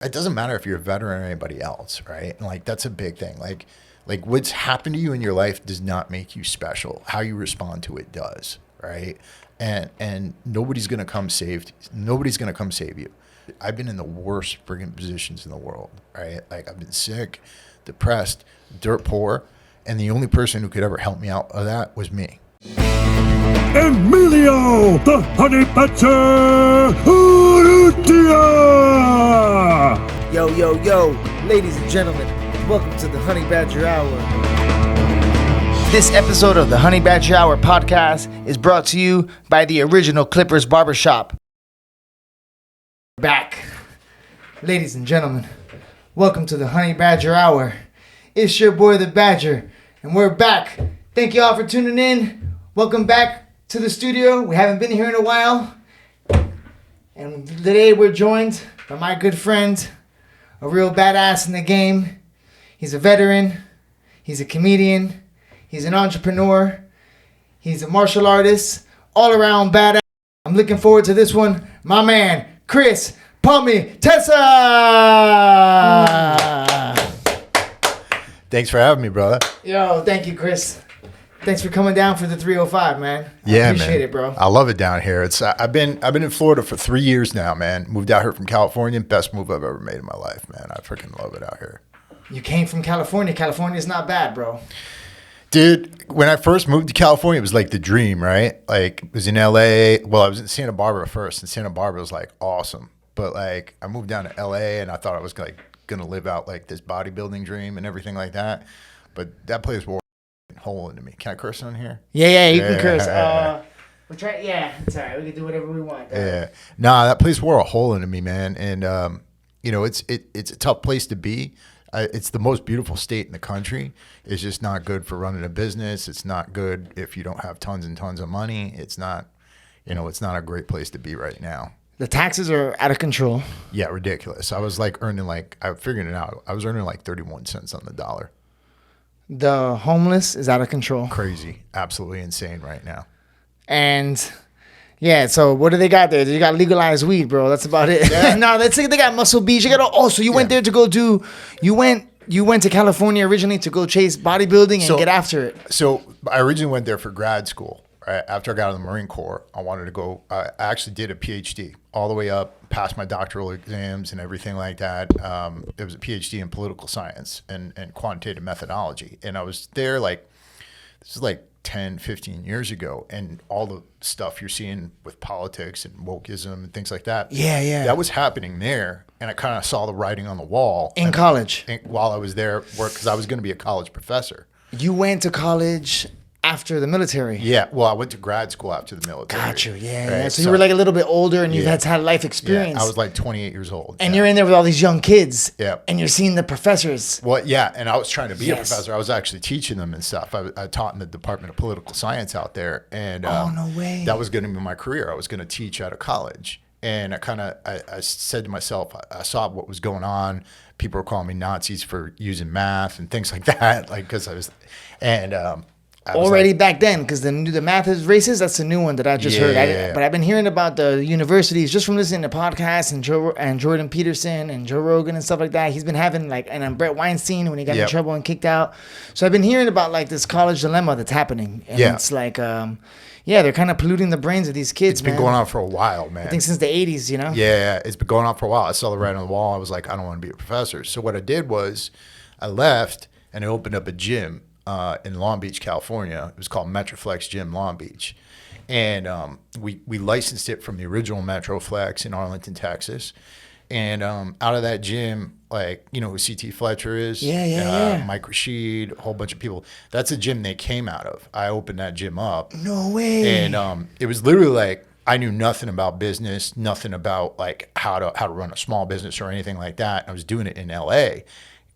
it doesn't matter if you're a veteran or anybody else, right? And like that's a big thing. Like what's happened to you in your life does not make you special. How you respond to it does, right? And nobody's gonna come save you. I've been in the worst friggin' positions in the world, right? Like I've been sick, depressed, dirt poor, and the only person who could ever help me out of that was me. Emilio, the honey badger, Urrutia! Yo, yo, yo, ladies and gentlemen, welcome to the Honey Badger Hour. This episode of the Honey Badger Hour podcast is brought to you by the original Clippers Barbershop. Back. Ladies and gentlemen, welcome to the Honey Badger Hour. It's your boy, the Badger, and we're back. Thank you all for tuning in. Welcome back to the studio. We haven't been here in a while. And today we're joined by my good friend, a real badass in the game. He's a veteran. He's a comedian. He's an entrepreneur. He's a martial artist. All around badass. I'm looking forward to this one. My man, Chris Pommy Tessa. Thanks for having me, brother. Yo, thank you, Chris. Thanks for coming down for the 305, man. I appreciate it, bro. I love it down here. It's I've been in Florida for 3 years now, man. Moved out here from California. Best move I've ever made in my life, man. I freaking love it out here. You came from California. California's not bad, bro. Dude, when I first moved to California, it was like the dream, right? Like, it was in LA. Well, I was in Santa Barbara first, and Santa Barbara was like awesome. But like, I moved down to LA, and I thought I was like gonna live out like this bodybuilding dream and everything like that. But that place wore a hole into me. Can I curse on here? Yeah, you can curse. We'll try. Yeah, it's all right. We can do whatever we want. Yeah, nah, that place wore a hole into me, man. And you know, it's a tough place to be. It's the most beautiful state in the country. It's just not good for running a business. It's not good if you don't have tons and tons of money. It's not, you know, it's not a great place to be right now. The taxes are out of control. Yeah, ridiculous. I was like earning I figured it out. I was earning like 31 cents on the dollar. The homeless is out of control. Crazy. Absolutely insane right now. And yeah, so what do they got there? They got legalized weed, bro. That's about it. Yeah. No, that's it. They got Muscle Beach. You got so you went there to go do. You went to California originally to go chase bodybuilding and get after it. So I originally went there for grad school. Right after I got out of the Marine Corps, I wanted to go. I actually did a PhD all the way up, passed my doctoral exams and everything like that. It was a PhD in political science and quantitative methodology. And I was there this is like 10, 15 years ago. And all the stuff you're seeing with politics and wokeism and things like that. Yeah. That was happening there. And I kind of saw the writing on the wall. In college? While I was there, because I was going to be a college professor. You went to college after the military? Yeah, well, I went to grad school after the military. Got you, yeah. Right? Yeah. So you were like a little bit older and you had life experience. Yeah, I was like 28 years old. And you're in there with all these young kids. Yeah. And you're seeing the professors. Well, yeah, and I was trying to be a professor. I was actually teaching them and stuff. I taught in the Department of Political Science out there. And no way. That was going to be my career. I was going to teach out of college. And I said to myself, I saw what was going on. People were calling me Nazis for using math and things like that. Like, because I was, and already back then, because the math is racist. That's a new one that I just heard. But I've been hearing about the universities just from listening to podcasts and Jordan Peterson and Joe Rogan and stuff like that. He's been having and Brett Weinstein when he got in trouble and kicked out. So I've been hearing about like this college dilemma that's happening, and it's like they're kind of polluting the brains of these kids. It's been going on for a while, man. I think since the 80s, you know. Yeah, it's been going on for a while. I saw the writing on the wall. I was like, I don't want to be a professor. So what I did was, I left and I opened up a gym in Long Beach, California. It was called Metroflex Gym Long Beach. And we licensed it from the original Metroflex in Arlington, Texas. And out of that gym, like, you know who C.T. Fletcher is? Yeah. Mike Rashid, a whole bunch of people. That's a gym they came out of. I opened that gym up. No way. And it was literally like, I knew nothing about business, nothing about like how to run a small business or anything like that. I was doing it in L.A.,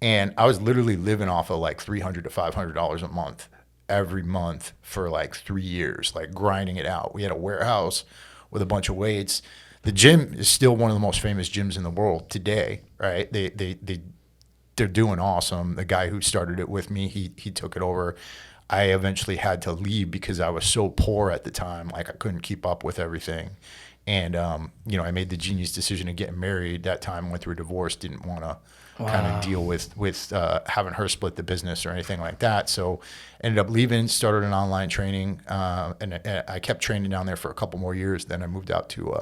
and I was literally living off of like $300 to $500 a month every month for like 3 years, like grinding it out. We had a warehouse with a bunch of weights. The gym is still one of the most famous gyms in the world today, right? They're doing awesome. The guy who started it with me, he took it over. I eventually had to leave because I was so poor at the time, like I couldn't keep up with everything. And, you know, I made the genius decision of getting married that time, went through a divorce, didn't want to kind of deal with having her split the business or anything like that. So ended up leaving, started an online training, and I kept training down there for a couple more years. Then I moved out to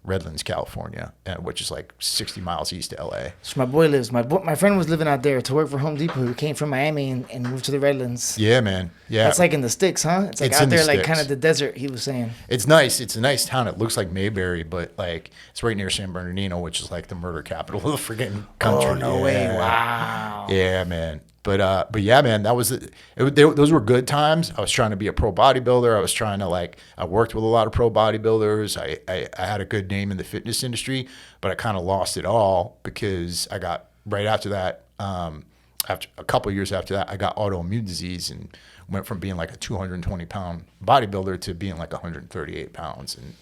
Redlands, California, which is like 60 miles east of LA. So my boy lives. My friend was living out there to work for Home Depot. He came from Miami and moved to the Redlands. Yeah, man. Yeah. That's like in the sticks, huh? It's like It's out in the there, like sticks. kind of the desert. He was saying. It's nice. It's a nice town. It looks like Mayberry, but like it's right near San Bernardino, which is like the murder capital of the freaking country. Oh no way! Wow. Yeah, man. But yeah, man, that was those were good times. I was trying to be a pro bodybuilder. I was trying to I worked with a lot of pro bodybuilders. I had a good name in the fitness industry, but I kind of lost it all because I got right after that. After a couple of years after that, I got autoimmune disease and went from being like a 220-pound bodybuilder to being like 138 pounds, and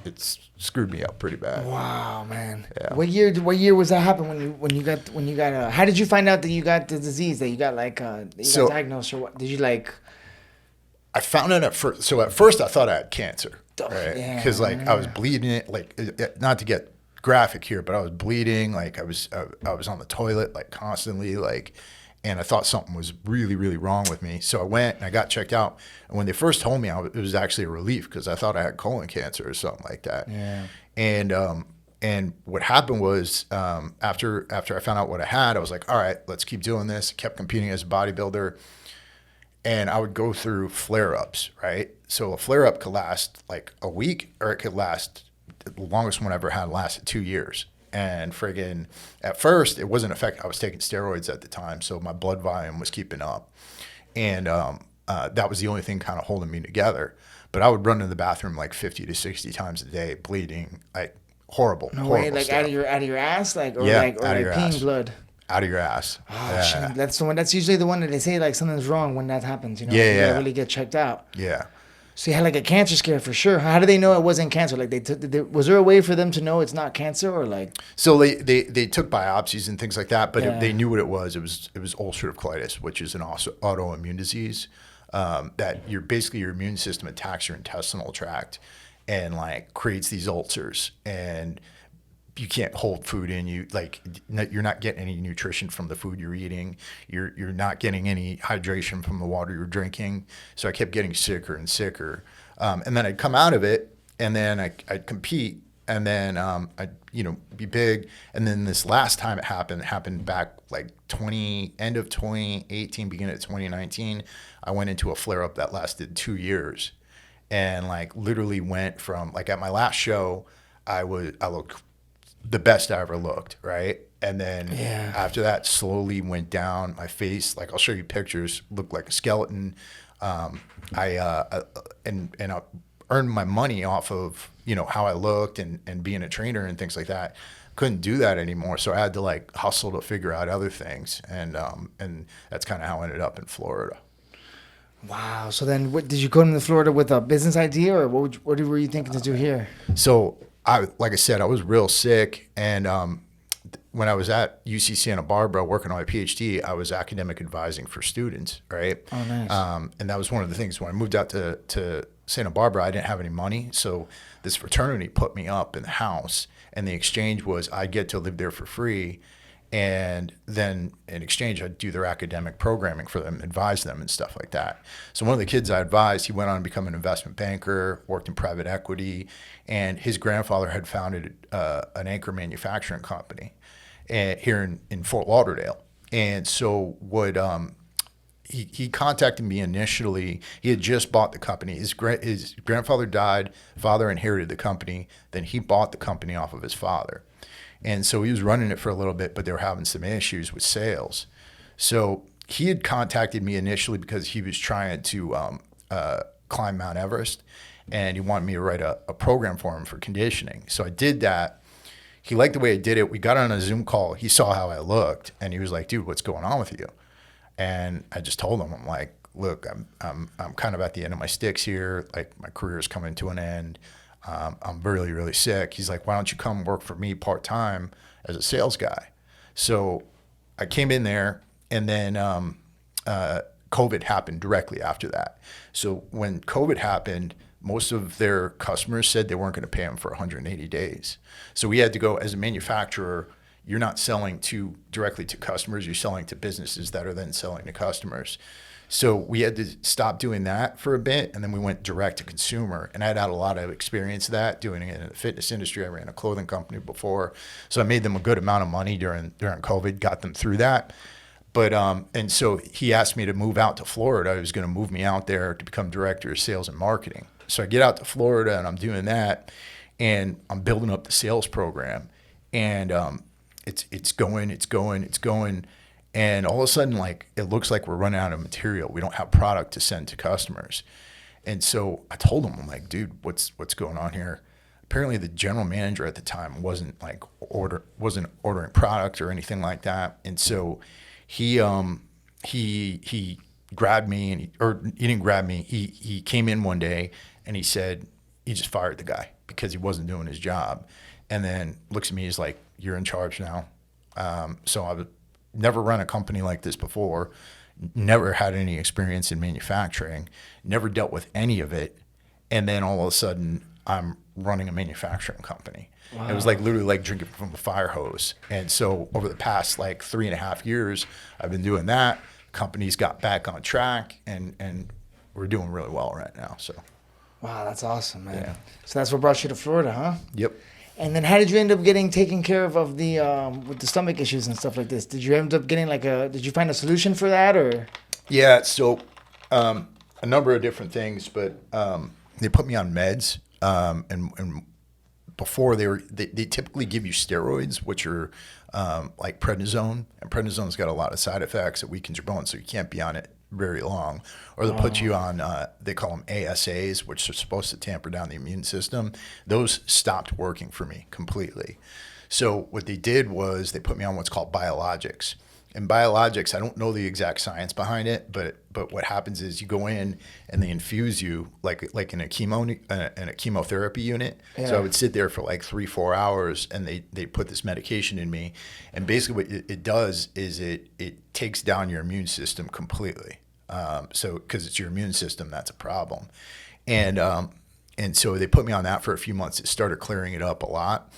it's screwed me up pretty bad. Wow, man. Yeah. What year was that happen when you got how did you find out that you got the disease, that you got got diagnosed, or what? Did you I found out at first. So at first I thought I had cancer, Oh, right? yeah, Because I was bleeding it, not to get graphic here, but I was bleeding. Like I was on the toilet constantly, and I thought something was really, really wrong with me. So I went and I got checked out. And when they first told me, it was actually a relief because I thought I had colon cancer or something like that. Yeah. And what happened was after I found out what I had, I was like, all right, let's keep doing this. I kept competing as a bodybuilder. And I would go through flare-ups, right? So a flare-up could last like a week, or it could last, the longest one I ever had lasted 2 years. And friggin', at first, it wasn't effective. I was taking steroids at the time, so my blood volume was keeping up. And that was the only thing kind of holding me together. But I would run to the bathroom like 50 to 60 times a day, bleeding, like horrible. no horrible way, like stuff. out of your ass, or Yeah, like out of your peeing ass. blood. Out of your ass. Oh, Yeah. shit. That's the one. That's usually the one that they say like something's wrong when that happens. You know, Yeah, you gotta yeah. really get checked out. Yeah. So you had like a cancer scare for sure. How do they know it wasn't cancer? Like was there a way for them to know it's not cancer, or like? So they took biopsies and things like that, but Yeah. they knew what it was. It was ulcerative colitis, which is an autoimmune disease that your immune system attacks your intestinal tract and like creates these ulcers, and you can't hold food in you. Like you're not getting any nutrition from the food you're eating. You're not getting any hydration from the water you're drinking. So I kept getting sicker and sicker. And then I'd come out of it, and then I'd compete, and then I'd be big. And then this last time it happened back like end of 2018, beginning of 2019. I went into a flare up that lasted 2 years, and like literally went from like at my last show, I looked the best I ever looked, right? And then after that, slowly went down. My face, like I'll show you pictures, looked like a skeleton. I earned my money off of how I looked and being a trainer and things like that. Couldn't do that anymore, so I had to like hustle to figure out other things, and that's kind of how I ended up in Florida. Wow. So then, what did you go into Florida with a business idea, or what were you thinking to do here? So like I said, I was real sick, and when I was at UC Santa Barbara working on my PhD, I was academic advising for students, right? Oh, nice. And that was one of the things when I moved out to Santa Barbara, I didn't have any money, so this fraternity put me up in the house, and the exchange was I'd get to live there for free, and then in exchange I'd do their academic programming for them, advise them and stuff like that. So one of the kids I advised, he went on to become an investment banker, worked in private equity, and his grandfather had founded an anchor manufacturing company here in Fort Lauderdale. And so he contacted me initially. He had just bought the company. His grandfather died, father inherited the company, then he bought the company off of his father. And so he was running it for a little bit, but they were having some issues with sales. So he had contacted me initially because he was trying to climb Mount Everest, and he wanted me to write a program for him for conditioning. So I did that. He liked the way I did it. We got on a Zoom call. He saw how I looked, and he was like, "Dude, what's going on with you?" And I just told him, I'm like, "Look, I'm kind of at the end of my sticks here. Like my career is coming to an end. I'm really, really sick." He's like, "Why don't you come work for me part-time as a sales guy?" So I came in there, and then COVID happened directly after that. So when COVID happened, most of their customers said they weren't going to pay them for 180 days. So we had to go, as a manufacturer, you're not selling directly to customers, you're selling to businesses that are then selling to customers. So we had to stop doing that for a bit, and then we went direct to consumer. And I'd had a lot of experience of that, doing it in the fitness industry. I ran a clothing company before. So I made them a good amount of money during COVID, got them through that. But and so he asked me to move out to Florida. He was going to move me out there to become director of sales and marketing. So I get out to Florida, and I'm doing that, and I'm building up the sales program. And it's going. And all of a sudden, like, it looks like we're running out of material. We don't have product to send to customers. And so I told him, I'm like, dude, what's going on here? Apparently the general manager at the time wasn't ordering product or anything like that. And so he grabbed me, and he didn't grab me. He came in one day and he said he just fired the guy because he wasn't doing his job. And then looks at me, he's like, you're in charge now. So I was never run a company like this before, never had any experience in manufacturing, never dealt with any of it. And then all of a sudden I'm running a manufacturing company. Wow. It was like literally like drinking from a fire hose. And so over the past like 3.5 years, I've been doing that. Companies got back on track, and we're doing really well right now. So, wow, that's awesome, man. Yeah. So that's what brought you to Florida, huh? Yep. And then how did you end up getting taken care of the with the stomach issues and stuff like this? Did you end up getting did you find a solution for that, or? Yeah, so a number of different things, but they put me on meds, and before they typically give you steroids, which are like prednisone, and prednisone's got a lot of side effects that weakens your bones, so you can't be on it very long. Or they'll put you on, they call them ASAs, which are supposed to tamper down the immune system. Those stopped working for me completely. So what they did was they put me on what's called biologics. And biologics, I don't know the exact science behind it, but what happens is you go in and they infuse you like in a chemotherapy unit. Yeah. So I would sit there for like 3-4 hours, and they put this medication in me, and basically what it does is it takes down your immune system completely. So because it's your immune system that's a problem, and so they put me on that for a few months. It started clearing it up a lot,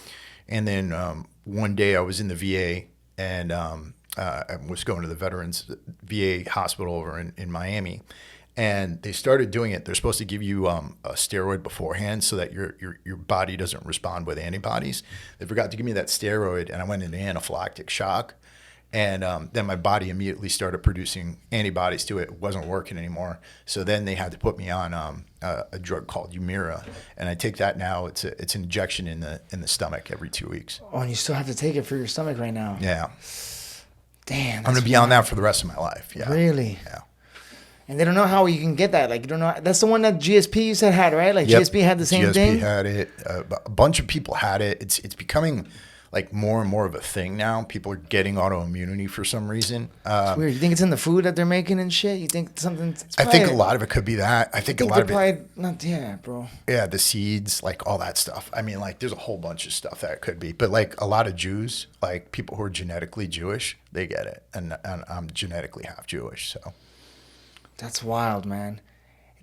and then one day I was in the VA, and I was going to the Veterans VA hospital over in Miami, and they started doing it. They're supposed to give you a steroid beforehand so that your body doesn't respond with antibodies. They forgot to give me that steroid, and I went into anaphylactic shock. And then my body immediately started producing antibodies to it. It wasn't working anymore. So then they had to put me on a drug called Humira, and I take that now. It's an injection in the stomach every 2 weeks. Oh, and you still have to take it for your stomach right now. Yeah. Damn. I'm going to be on that for the rest of my life. Yeah. Really? Yeah. And they don't know how you can get that. Like, you don't know. That's the one that GSP you said had, right? Like, yep. GSP had the same thing? GSP had it. A bunch of people had it. It's becoming like more and more of a thing now. People are getting autoimmunity for some reason. It's weird. You think it's in the food that they're making and shit? You think something? I think a lot of it could be that. I think a lot of it. Not, yeah, bro. Yeah, the seeds, like all that stuff. I mean, like there's a whole bunch of stuff that it could be. But like a lot of Jews, like people who are genetically Jewish, they get it. And I'm genetically half Jewish, so. That's wild, man.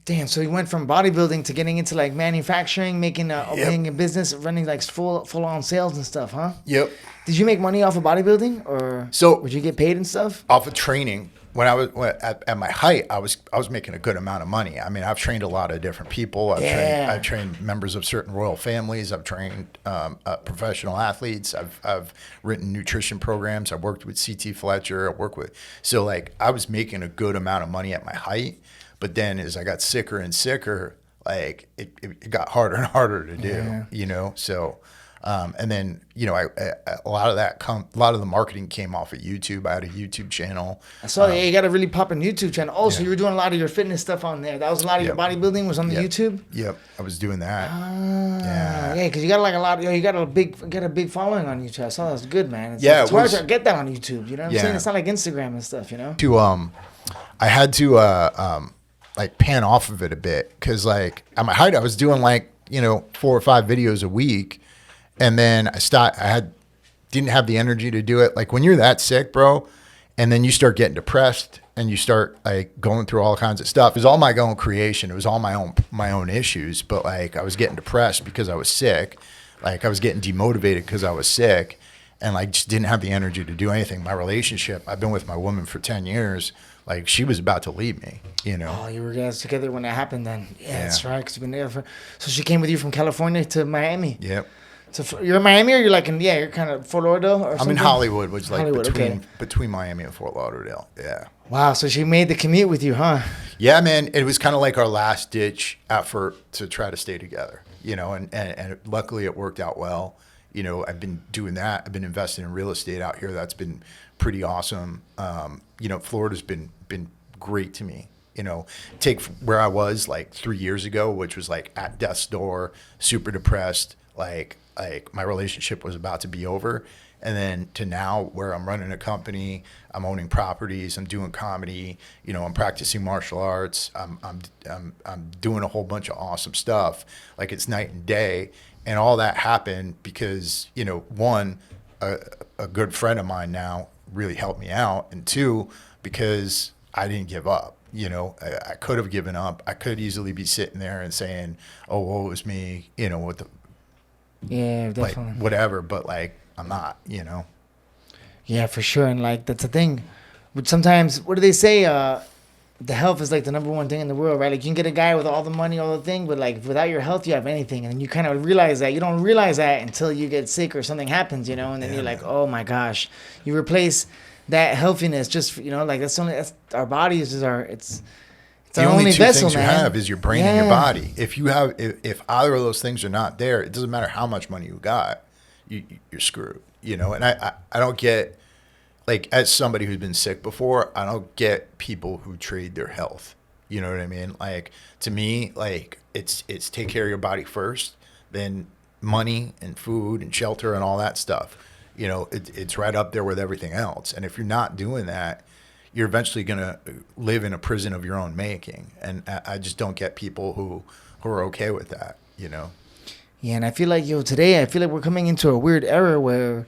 Damn, so you went from bodybuilding to getting into like manufacturing, making a business, running like full on sales and stuff, huh? Yep. Did you make money off of bodybuilding, or would you get paid and stuff? Off of training. When I was at my height, I was making a good amount of money. I mean, I've trained a lot of different people. I've trained members of certain royal families. I've trained professional athletes. I've written nutrition programs. I've worked with C.T. Fletcher. So like I was making a good amount of money at my height. But then as I got sicker and sicker, like it got harder and harder to do, you know? So, and then, you know, a lot of the marketing came off of YouTube. I had a YouTube channel. I saw you got a really popping YouTube channel. Oh, so you were doing a lot of your fitness stuff on there. That was a lot of your bodybuilding was on the YouTube? Yep. I was doing that. Yeah, because you got like a lot, you got a big following on YouTube. I saw that was good, man. It's hard to get that on YouTube, you know what I'm saying? It's not like Instagram and stuff, you know? I had to, like pan off of it a bit, because like at my height I was doing like, you know, 4 or 5 videos a week, and then didn't have the energy to do it. Like when you're that sick, bro, And then you start getting depressed and you start like going through all kinds of stuff. It was all my own creation. It was all my own issues. But like I was getting depressed because I was sick. Like I was getting demotivated because I was sick and like just didn't have the energy to do anything. My relationship, I've been with my woman for 10 years. Like she was about to leave me, you know. Oh, you were guys together when that happened then. Yeah, that's right. Because you've been there so she came with you from California to Miami. Yep. So you're in Miami, or you're like you're kind of Fort Lauderdale or something? I'm in Hollywood, which is like Hollywood, between Miami and Fort Lauderdale. Yeah. Wow. So she made the commute with you, huh? Yeah, man. It was kind of like our last ditch effort to try to stay together, you know, and luckily it worked out well. You know, I've been doing that. I've been investing in real estate out here. That's been pretty awesome. You know, Florida's been great to me. You know, take where I was like 3 years ago, which was like at death's door, super depressed, like my relationship was about to be over, and then to now where I'm running a company, I'm owning properties, I'm doing comedy, you know, I'm practicing martial arts, I'm doing a whole bunch of awesome stuff. Like it's night and day, and all that happened because, you know, one, a good friend of mine now really helped me out, and two, because I didn't give up. You know, I could have given up. I could easily be sitting there and saying, "Oh, woe is me," you know, with the definitely like whatever. But like, I'm not. You know. Yeah, for sure. And like that's the thing. But sometimes, what do they say? The health is like the number one thing in the world, right? Like you can get a guy with all the money, all the thing, but like without your health, you have anything, and you kind of realize that. You don't realize that until you get sick or something happens, you know, and then you're like, oh my gosh, you replace that healthiness just, you know, like that's our bodies is it's the our only two vessel, things man. you have is your brain and your body. If either of those things are not there, it doesn't matter how much money you got, you're screwed, you know. And I don't get, like, as somebody who's been sick before, I don't get people who trade their health. You know what I mean? Like, to me, like it's take care of your body first, then money and food and shelter and all that stuff. You know, it's right up there with everything else. And if you're not doing that, you're eventually going to live in a prison of your own making. And I just don't get people who are okay with that, you know? Yeah, and I feel like, today, I feel like we're coming into a weird era where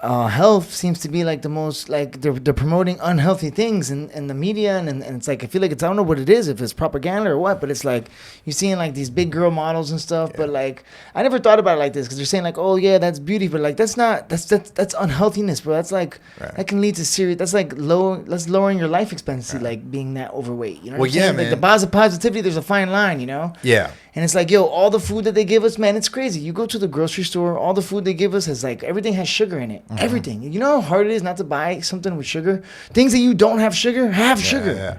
health seems to be like the most, like they're promoting unhealthy things in the media. And it's like, I feel like I don't know what it is, if it's propaganda or what, but it's like you're seeing like these big girl models and stuff. Yeah. But like, I never thought about it like this because they're saying like, oh yeah, that's beauty. But like, that's unhealthiness, bro. That's like, that can lead to serious, that's like lowering your life expectancy, like being that overweight. You know what I'm saying? Man. Like the positivity, there's a fine line, you know? Yeah. And it's like, all the food that they give us, man, it's crazy. You go to the grocery store, all the food they give us has like, everything has sugar in it. Mm-hmm. Everything. You know how hard it is not to buy something with sugar? Things that you don't have sugar, have sugar. Yeah.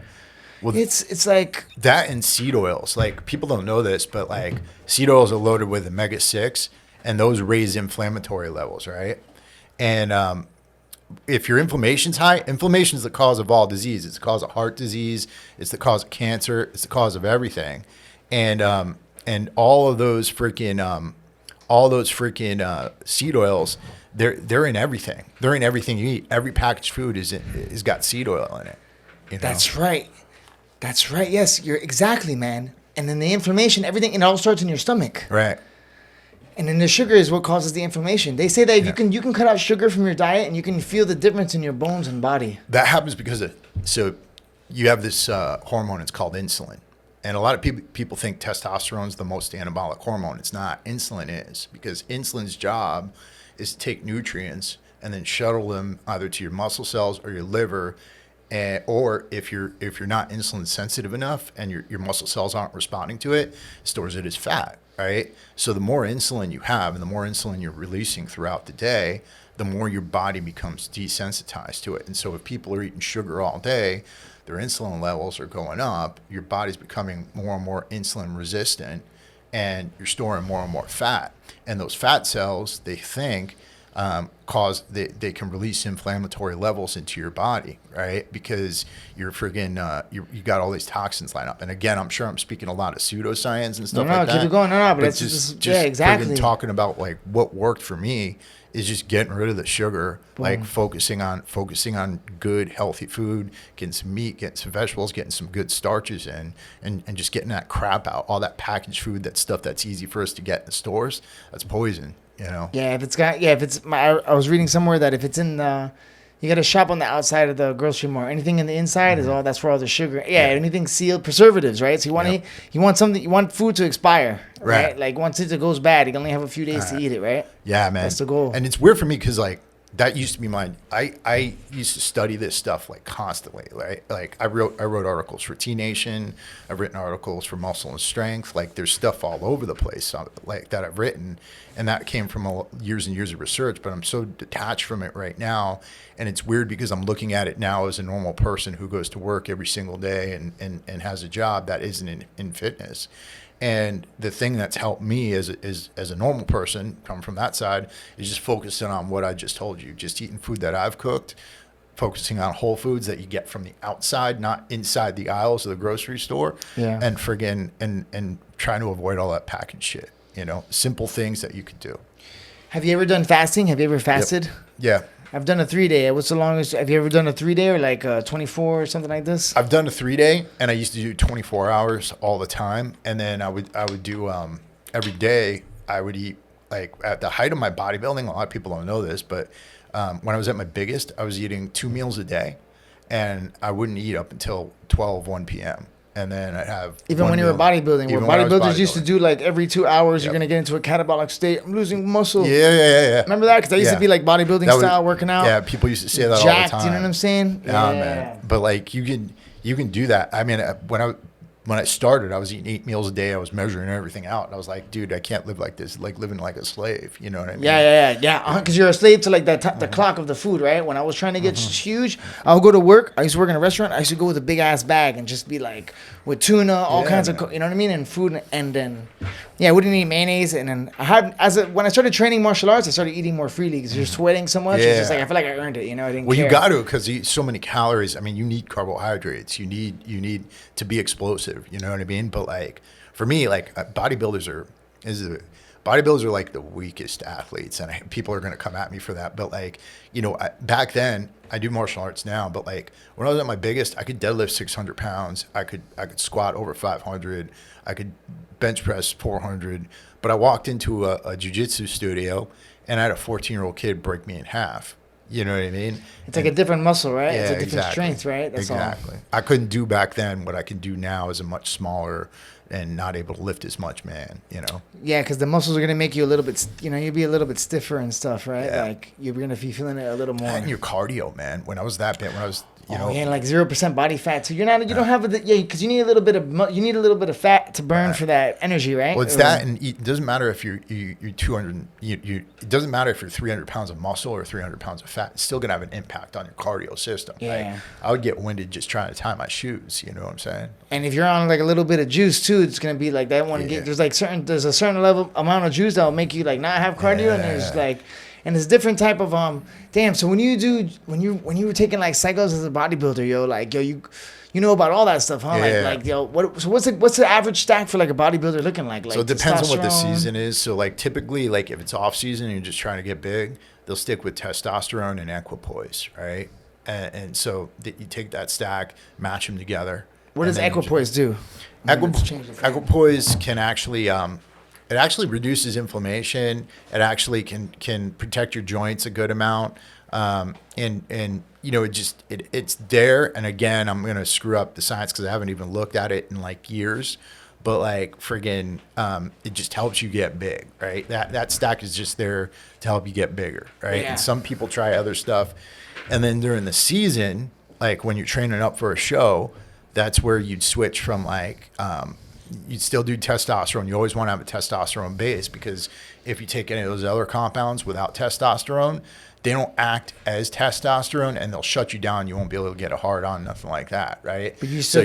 Well, it's like... that and seed oils. Like, people don't know this, but like, seed oils are loaded with omega-6, and those raise inflammatory levels, right? And if your inflammation's high, inflammation is the cause of all disease. It's the cause of heart disease. It's the cause of cancer. It's the cause of everything. And all those freaking seed oils, they're in everything. They're in everything you eat. Every packaged food is got seed oil in it. You know? That's right. Yes, you're exactly, man. And then the inflammation, everything, it all starts in your stomach. Right. And then the sugar is what causes the inflammation. They say that you can cut out sugar from your diet and you can feel the difference in your bones and body. That happens because so you have this hormone. It's called insulin. And a lot of people think testosterone is the most anabolic hormone. It's not. Insulin is, because insulin's job is to take nutrients and then shuttle them either to your muscle cells or your liver, or if you're not insulin sensitive enough and your muscle cells aren't responding to it, stores it as fat, right? So the more insulin you have and the more insulin you're releasing throughout the day, the more your body becomes desensitized to it. And so if people are eating sugar all day, their insulin levels are going up, your body's becoming more and more insulin resistant, and you're storing more and more fat. And those fat cells, they think, they can release inflammatory levels into your body, right? Because you're friggin' you got all these toxins lined up. And again, I'm sure I'm speaking a lot of pseudoscience and stuff like that. No, keep it going. No, but it's just yeah, exactly. Talking about like what worked for me is just getting rid of the sugar, like focusing on good, healthy food, getting some meat, getting some vegetables, getting some good starches in, and just getting that crap out. All that packaged food, that stuff that's easy for us to get in the stores, that's poison, you know? Yeah, I was reading somewhere that if it's in You got to shop on the outside of the grocery mart. Anything in the inside is that's where all the sugar. Yeah, anything sealed, preservatives, right? So you want food to expire, right? Like once it goes bad, you can only have a few days to eat it, right? Yeah, man. That's the goal. And it's weird for me because like that used to be mine. I used to study this stuff like constantly, right? Like I wrote articles for T Nation. I've written articles for Muscle and Strength. Like there's stuff all over the place like that I've written, and that came from years and years of research. But I'm so detached from it right now, and it's weird because I'm looking at it now as a normal person who goes to work every single day and has a job that isn't in fitness. And the thing that's helped me as a normal person, come from that side, is just focusing on what I just told you. Just eating food that I've cooked, focusing on whole foods that you get from the outside, not inside the aisles of the grocery store. Yeah. And and trying to avoid all that packaged shit. You know, simple things that you could do. Have you ever done fasting? Have you ever fasted? Yeah. I've done a 3-day. What's the longest? Have you ever done a 3-day or like 24 or something like this? I've done a 3-day, and I used to do 24 hours all the time. And then I would do every day. I would eat like at the height of my bodybuilding. A lot of people don't know this, but when I was at my biggest, I was eating 2 meals a day, and I wouldn't eat up until 1 p.m. And then I'd have even when you were bodybuilding, where bodybuilders used to do like every 2 hours, you're gonna get into a catabolic state. I'm losing muscle. Yeah. Remember that? Because I used to be like bodybuilding style, working out. Yeah, people used to say that jacked, all the time. You know what I'm saying? Yeah, man. But like you can do that. I mean, when I started, I was eating 8 meals a day. I was measuring everything out. And I was like, dude, I can't live like this. Like living like a slave. You know what I mean? Yeah. Because you're a slave to like the clock of the food, right? When I was trying to get huge, I would go to work. I used to work in a restaurant. I used to go with a big ass bag and just be like with tuna, all kinds of, you know what I mean? And food. And then, I wouldn't eat mayonnaise. And then when I started training martial arts, I started eating more freely because you're sweating so much. It's just like, I feel like I earned it. You know, I didn't care. You got to, because you eat so many calories. I mean, you need carbohydrates. You need to be explosive. You know what I mean? But like for me, like bodybuilders are like the weakest athletes, and people are going to come at me for that. But like, back then I do martial arts now, but like when I was at my biggest, I could deadlift 600 pounds. I could squat over 500. I could bench press 400. But I walked into a jiu-jitsu studio and I had a 14-year-old kid break me in half. You know what I mean? It's like a different muscle, right? Yeah, it's a different strength, right? That's exactly. I couldn't do back then what I can do now as a much smaller and not able to lift as much man, Yeah, because the muscles are going to make you a little bit, you'll be a little bit stiffer and stuff, right? Yeah. Like you're going to be feeling it a little more. And your cardio, man. When I was that big, like 0% body fat. So you don't have because you need a little bit of fat to burn for that energy, right? Well, it's that, and it doesn't matter if you're 200. It doesn't matter if you're 300 pounds of muscle or 300 pounds of fat. It's still gonna have an impact on your cardio system. Yeah. Like, I would get winded just trying to tie my shoes. You know what I'm saying? And if you're on like a little bit of juice too, it's gonna be like that one. Yeah. There's a certain level amount of juice that will make you like not have cardio, and there's like. And it's different type of So when you were taking like cycles as a bodybuilder, you know about all that stuff, huh? Yeah. What's the average stack for like a bodybuilder looking like? So it depends on what the season is. So like typically, like if it's off season and you're just trying to get big, they'll stick with testosterone and equipoise, right? And so you take that stack, match them together. What does equipoise do? Equipoise can actually it actually reduces inflammation. It actually can protect your joints a good amount. It's there. And again, I'm going to screw up the science because I haven't even looked at it in like years. But like friggin', it just helps you get big, right? That stack is just there to help you get bigger, right? Yeah. And some people try other stuff. And then during the season, like when you're training up for a show, that's where you'd switch from like, you'd still do testosterone. You always want to have a testosterone base because if you take any of those other compounds without testosterone, they don't act as testosterone and they'll shut you down. You won't be able to get a hard on, nothing like that, right? But they still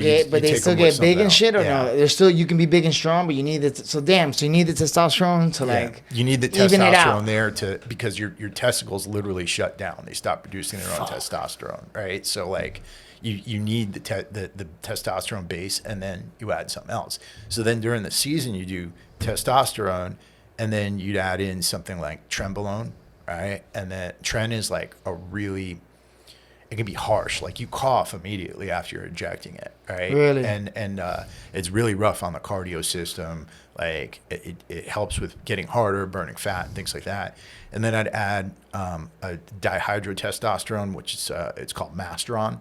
get big and shit, or no? They're still, you can be big and strong, but you need it. So you need the testosterone to like you need the testosterone there because your testicles literally shut down. They stop producing their own testosterone, right? So like. You need the testosterone base, and then you add something else. So then during the season, you do testosterone, and then you'd add in something like trenbolone, right? And then tren is like it can be harsh. Like you cough immediately after you're injecting it, right? Really? And it's really rough on the cardio system. Like it helps with getting harder, burning fat, and things like that. And then I'd add a dihydrotestosterone, which is it's called Masteron.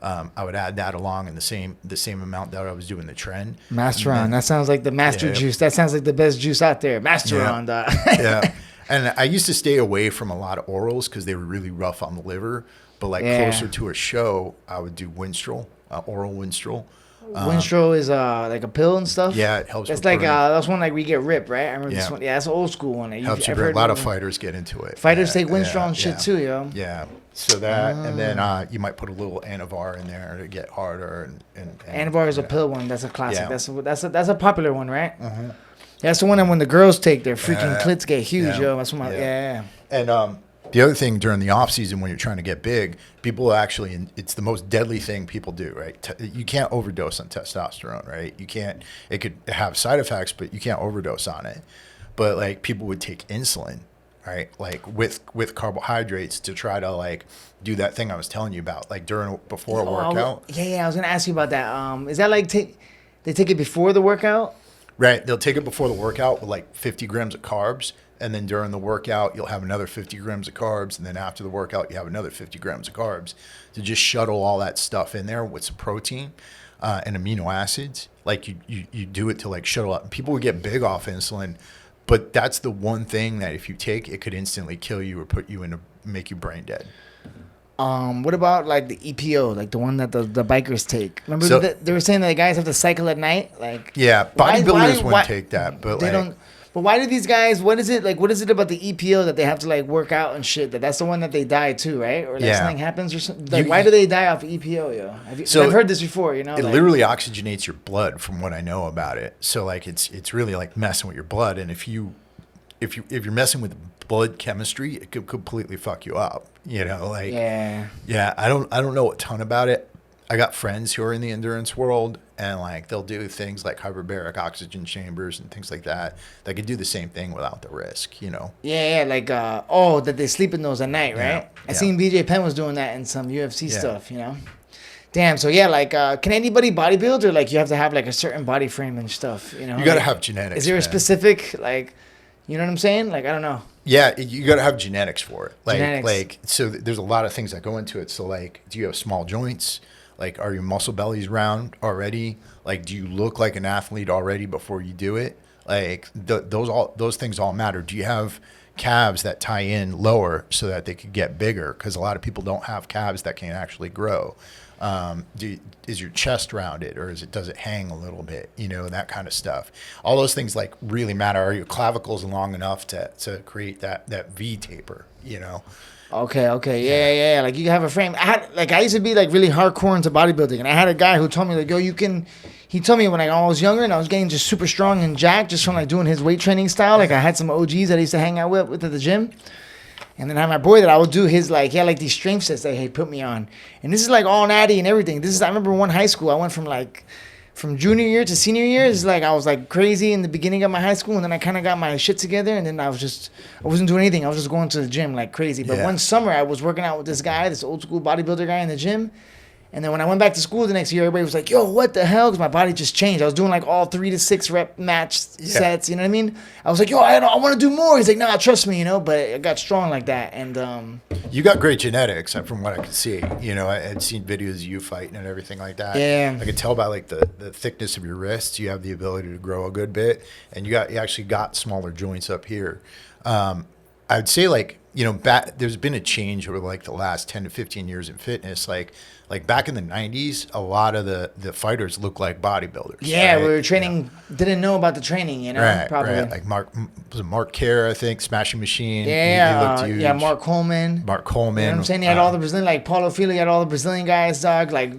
I would add that along in the same amount that I was doing the trend. Masteron. That sounds like the master juice. That sounds like the best juice out there. Masteron. Yeah. And I used to stay away from a lot of orals because they were really rough on the liver. But like closer to a show, I would do Winstrol, oral Winstrol. Winstrol is like a pill and stuff. Yeah, it helps. That's like that's one like we get ripped, right? I remember this one. Yeah, that's an old school one. Helps you. A lot of fighters get into it. Fighters take Winstrol and shit too, yo. Yeah. So that, and then you might put a little Anavar in there to get harder. And Anavar is a pill one. That's a classic. Yeah. That's a popular one, right? Mm-hmm. That's the one that when the girls take their freaking clits get huge, yo. That's what And the other thing during the off season when you're trying to get big, people actually, it's the most deadly thing people do, right? You can't overdose on testosterone, right? You can't. It could have side effects, but you can't overdose on it. But like people would take insulin, right? Like with carbohydrates to try to like do that thing I was telling you about, like before a workout. Yeah, I was gonna ask you about that. Is that like they take it before the workout? Right. They'll take it before the workout with like 50 grams of carbs. And then during the workout, you'll have another 50 grams of carbs. And then after the workout, you have another 50 grams of carbs to just shuttle all that stuff in there with some protein and amino acids. Like you do it to like shuttle up. People would get big off insulin. But that's the one thing that if you take, it could instantly kill you or put you make you brain dead. What about like the EPO, like the one that the bikers take? Remember they were saying that the guys have to cycle at night, like bodybuilders wouldn't take that, but they don't. But why do these guys? What is it like? What is it about the EPO that they have to like work out and shit? That's the one that they die too, right? Or like something happens or something. Like why do they die off EPO, yo? I've heard this before, you know. It literally oxygenates your blood, from what I know about it. So like it's really like messing with your blood, and if you're messing with blood chemistry, it could completely fuck you up. You know, like I don't know a ton about it. I got friends who are in the endurance world, and like they'll do things like hyperbaric oxygen chambers and things like that. They could do the same thing without the risk, you know. Like that they sleep in those at night, right? I seen BJ Penn was doing that in some UFC stuff, you know. Damn. So can anybody bodybuild, or like you have to have like a certain body frame and stuff, you know? You gotta have genetics. Is there a specific like, you know what I'm saying? Like I don't know. Yeah, you got to have genetics for it. Like so there's a lot of things that go into it. So like, do you have small joints? Like, are your muscle bellies round already? Like, do you look like an athlete already before you do it? Like, those things all matter. Do you have calves that tie in lower so that they could get bigger? Because a lot of people don't have calves that can actually grow. Is your chest rounded, or does it hang a little bit? You know, that kind of stuff. All those things like really matter. Are your clavicles long enough to create that V taper? You know. Okay, yeah. Like you have a frame. I used to be like really hardcore into bodybuilding, and I had a guy who told me like, yo, he told me when I was younger and I was getting just super strong and jacked just from like doing his weight training style. Like I had some OGs that I used to hang out with at the gym. And then I had my boy that I would do his like, he had like these strength sets that he put me on. And this is like all natty and everything. I remember one high school, I went from junior year to senior year. It's like I was like crazy in the beginning of my high school, and then I kind of got my shit together, and then I wasn't doing anything. I was just going to the gym like crazy. But one summer I was working out with this old school bodybuilder guy in the gym. And then when I went back to school the next year, everybody was like, yo, what the hell? Because my body just changed. I was doing like all 3 to 6 rep match sets, you know what I mean? I was like, yo, I want to do more. He's like, nah, trust me, you know? But I got strong like that. And you got great genetics from what I could see. You know, I had seen videos of you fighting and everything like that. Yeah. I could tell by like the thickness of your wrists, you have the ability to grow a good bit. And you actually got smaller joints up here. I would say like, you know, there's been a change over like the last 10 to 15 years in fitness. Like back in the 90s, a lot of the fighters looked like bodybuilders. Yeah, right? we were training, didn't know about the training, you know, probably. Right. Like Mark Kerr, I think, Smashing Machine. Yeah, he looked huge. Yeah, Mark Coleman. You know what I'm saying? He had all the Brazilian, like Paulo Filho, he had all the Brazilian guys, dog. Like,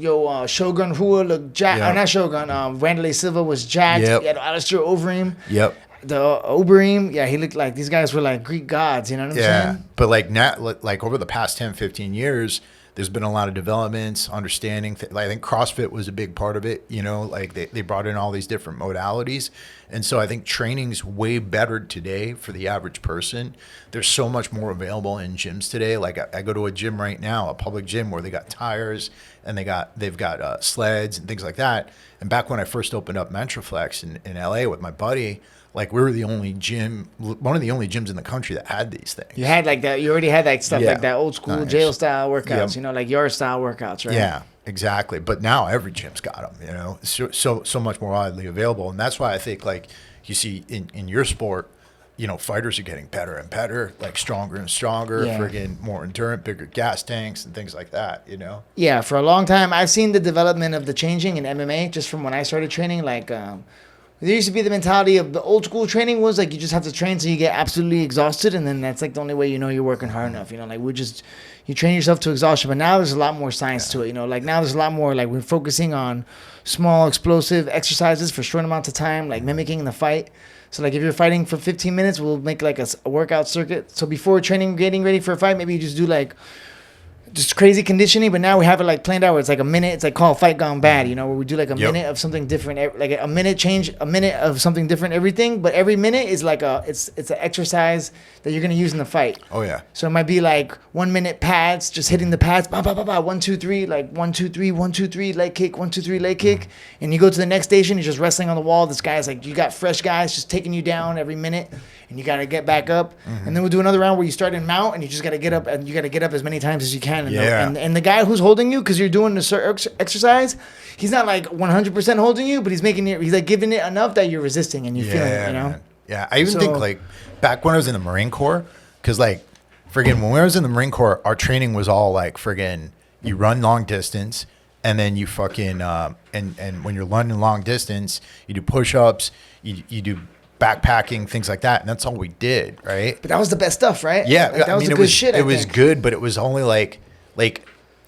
Shogun Rua looked jacked. Not Shogun, Wanderlei Silva was jacked. Yep. He had Alistair Overeem. Yep. the Oberheim, yeah, he looked like these guys were like Greek gods. You know what I'm saying? But like now, like over the past 10, 15 years, there's been a lot of developments, understanding. I think CrossFit was a big part of it. You know, like they brought in all these different modalities. And so I think training's way better today for the average person. There's so much more available in gyms today. Like I go to a gym right now, a public gym where they got tires and they've got sleds and things like that. And back when I first opened up Metroflex in LA with my buddy, like we were the only gym, one of the only gyms in the country that had these things. You had like that. You already had like stuff Yeah. like that old school Nice. jail style workouts. Yep. You know, like your style workouts, right? Yeah, exactly. But now every gym's got them. You know, so much more widely available, and that's why I think like you see in your sport, you know, fighters are getting better and better, like stronger and stronger, Yeah. friggin' more endurance, bigger gas tanks, and things like that. You know. Yeah, for a long time, I've seen the development of the changing in MMA just from when I started training. Like, there used to be the mentality of the old school training was like you just have to train till you get absolutely exhausted, and then that's like the only way you know you're working hard enough. You know, like you train yourself to exhaustion. But now there's a lot more science to it. You know, like now there's a lot more like we're focusing on small explosive exercises for short amounts of time, like mimicking the fight. So like if you're fighting for 15 minutes, we'll make like a workout circuit. So before training, getting ready for a fight, maybe you just do like just crazy conditioning, but now we have it like planned out where it's like a minute. It's like called Fight Gone Bad, you know, where we do like a Yep. minute of something different, like a minute change, a minute of something different, everything. But every minute is like it's an exercise that you're gonna use in the fight. Oh yeah. So it might be like 1 minute pads, just hitting the pads, bah, bah, bah, bah, 1, 2, 3, like 1, 2, 3, 1, 2, 3, leg kick, 1, 2, 3, leg kick. And you go to the next station, you're just wrestling on the wall. This guy's like, you got fresh guys just taking you down every minute, and you gotta get back up. And then we'll do another round where you start in mount, and you just gotta get up, and you gotta get up as many times as you can. And Yeah. and the guy who's holding you, because you're doing the certain exercise, he's not like 100% holding you, but he's like giving it enough that you're resisting and you're feeling it, you know? Man. Yeah, I even So- think like back when I was in the Marine Corps, because like friggin' when I was in the Marine Corps, our training was all like friggin' you run long distance, and then you fucking and when you're running long distance, you do push-ups, you do backpacking, things like that, and that's all we did, right? But that was the best stuff, right? Yeah, Like, that was the it good was shit. it I was think. good, but it was only like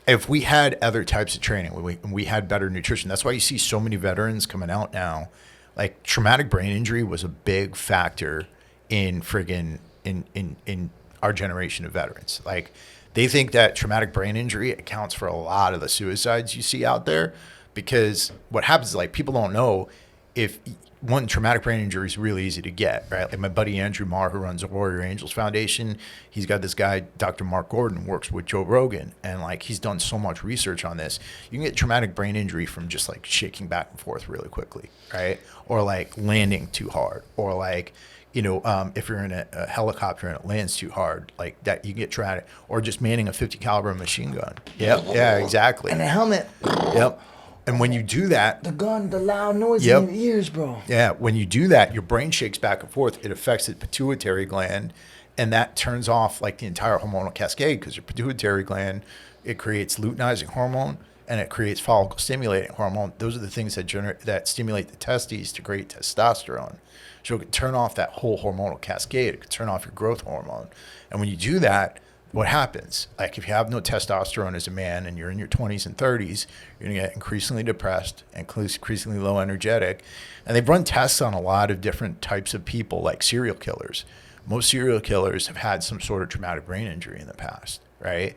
if we had other types of training, we had better nutrition. That's why you see so many veterans coming out now. Like traumatic brain injury was a big factor in friggin' in our generation of veterans. Like they think that traumatic brain injury accounts for a lot of the suicides you see out there, because what happens is like people don't know if one traumatic brain injury is really easy to get, right? Like my buddy Andrew Marr, who runs the Warrior Angels Foundation, he's got this guy, Dr. Mark Gordon, works with Joe Rogan, and like he's done so much research on this. You can get traumatic brain injury from just like shaking back and forth really quickly, right? Or like landing too hard, or like, you know, if you're in a helicopter and it lands too hard, like that, you get traumatic, or just manning a 50 caliber machine gun. Yep, yeah, exactly. And a helmet. Yep. And when you do that, The gun, the loud noise Yep. in your ears, bro. yeah, when you do that, your brain shakes back and forth. It affects the pituitary gland, and that turns off like the entire hormonal cascade, because your pituitary gland, it creates luteinizing hormone and it creates follicle stimulating hormone. Those are the things that stimulate the testes to create testosterone. So it can turn off that whole hormonal cascade. It can turn off your growth hormone. And when you do that, what happens? Like if you have no testosterone as a man and you're in your 20s and 30s, you're going to get increasingly depressed and increasingly low energetic. And they've run tests on a lot of different types of people, like serial killers. Most serial killers have had some sort of traumatic brain injury in the past, right?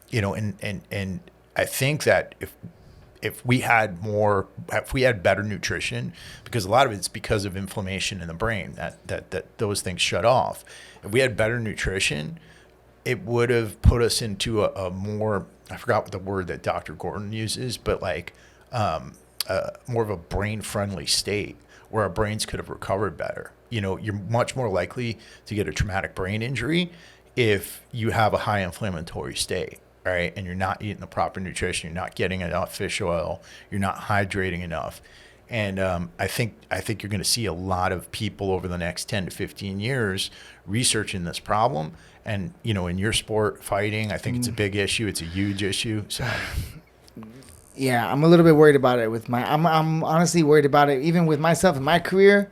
You know, and I think that if we had better nutrition, because a lot of it's because of inflammation in the brain that those things shut off. If we had better nutrition, it would have put us into a more, I forgot what the word that Dr. Gordon uses, but like more of a brain-friendly state where our brains could have recovered better. You know, you're much more likely to get a traumatic brain injury if you have a high inflammatory state, right? And you're not eating the proper nutrition, you're not getting enough fish oil, you're not hydrating enough. And I think you're going to see a lot of people over the next 10 to 15 years researching this problem. And, you know, in your sport, fighting, I think it's a big issue. It's a huge issue. So, Yeah, I'm a little bit worried about it with I'm honestly worried about it even with myself in my career.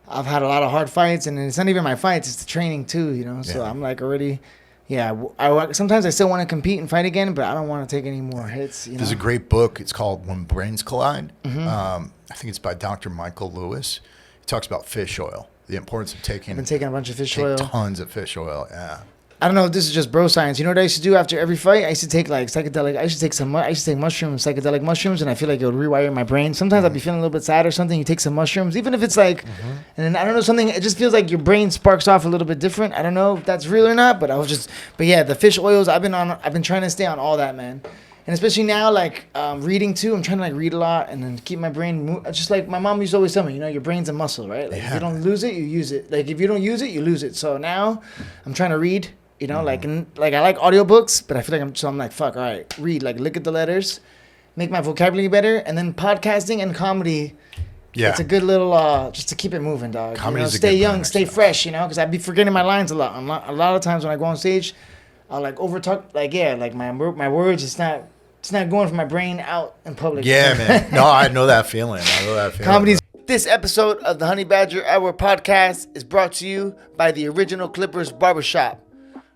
I've had a lot of hard fights, and it's not even my fights, it's the training too, you know. So Yeah. I'm like already, sometimes I still want to compete and fight again, but I don't want to take any more hits, you know. there's a great book. It's called When Brains Collide. I think it's by Dr. Michael Lewis. talks about fish oil, the importance of taking. I've been taking a bunch of fish oil. Tons of fish oil. Yeah. I don't know if this is just bro science. You know what I used to do after every fight? I used to take like psychedelic. I used to take mushrooms, psychedelic mushrooms, and I feel like it would rewire my brain. Sometimes I'd be feeling a little bit sad or something. You take some mushrooms, even if it's like, and then I don't know, something. It just feels like your brain sparks off a little bit different. I don't know if that's real or not, but but yeah, the fish oils. I've been trying to stay on all that, man. And especially now, like reading too, I'm trying to like read a lot and then keep my brain just like my mom used to always tell me, your brain's a muscle, right? Like if you don't lose it, you use it. Like if you don't use it, you lose it. So now I'm trying to read. Like I like audiobooks, but I feel like I'm like, fuck, all right, read, like look at the letters, make my vocabulary better, and then podcasting and comedy. Yeah, it's a good little just to keep it moving, dog. Stay young, stay fresh, because I'd be forgetting my lines a lot. A lot of times when I go on stage, I'll like over talk, like my words, it's not going from my brain out in public. Yeah, man. No, I know that feeling. Comedy's. This episode of the Honey Badger Hour podcast is brought to you by the Original Clippers Barbershop,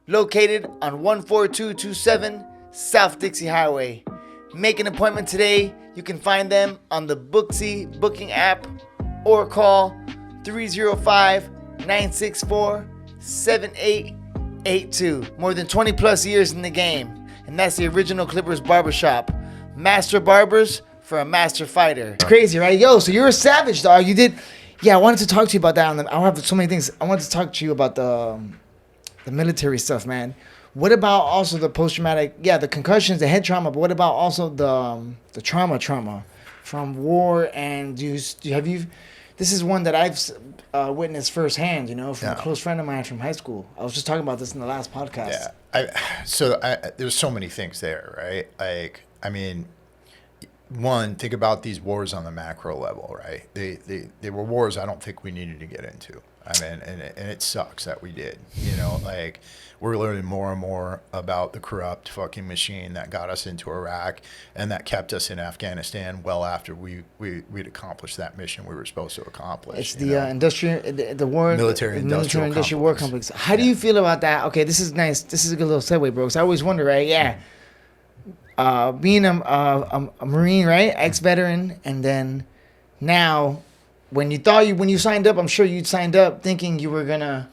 located on 14227 South Dixie Highway. Make an appointment today. You can find them on the Booksy booking app or call 305-964-7882. More than 20 plus years in the game. And that's the Original Clippers Barbershop. Master barbers for a master fighter. It's crazy, right? Yo, so you're a savage, dog. You did. Yeah, I wanted to talk to you about that. I have so many things. I wanted to talk to you about the military stuff, man. What about also the post-traumatic, the concussions, the head trauma, but what about also the trauma from war? And this is one that I've witnessed firsthand, from a close friend of mine from high school. I was just talking about this in the last podcast. Yeah, there's so many things there, right? Like, I mean, one, think about these wars on the macro level, right? They were wars I don't think we needed to get into. I mean, and it sucks that we did. Like we're learning more and more about the corrupt fucking machine that got us into Iraq and that kept us in Afghanistan well after we'd accomplished that mission we were supposed to accomplish. It's the military-industrial war complex. How do you feel about that? Okay, this is nice. This is a good little segue, bro. Because I always wonder, right? Yeah, being a Marine, right, ex-veteran, and then now. When you signed up, I'm sure you'd signed up thinking you were gonna,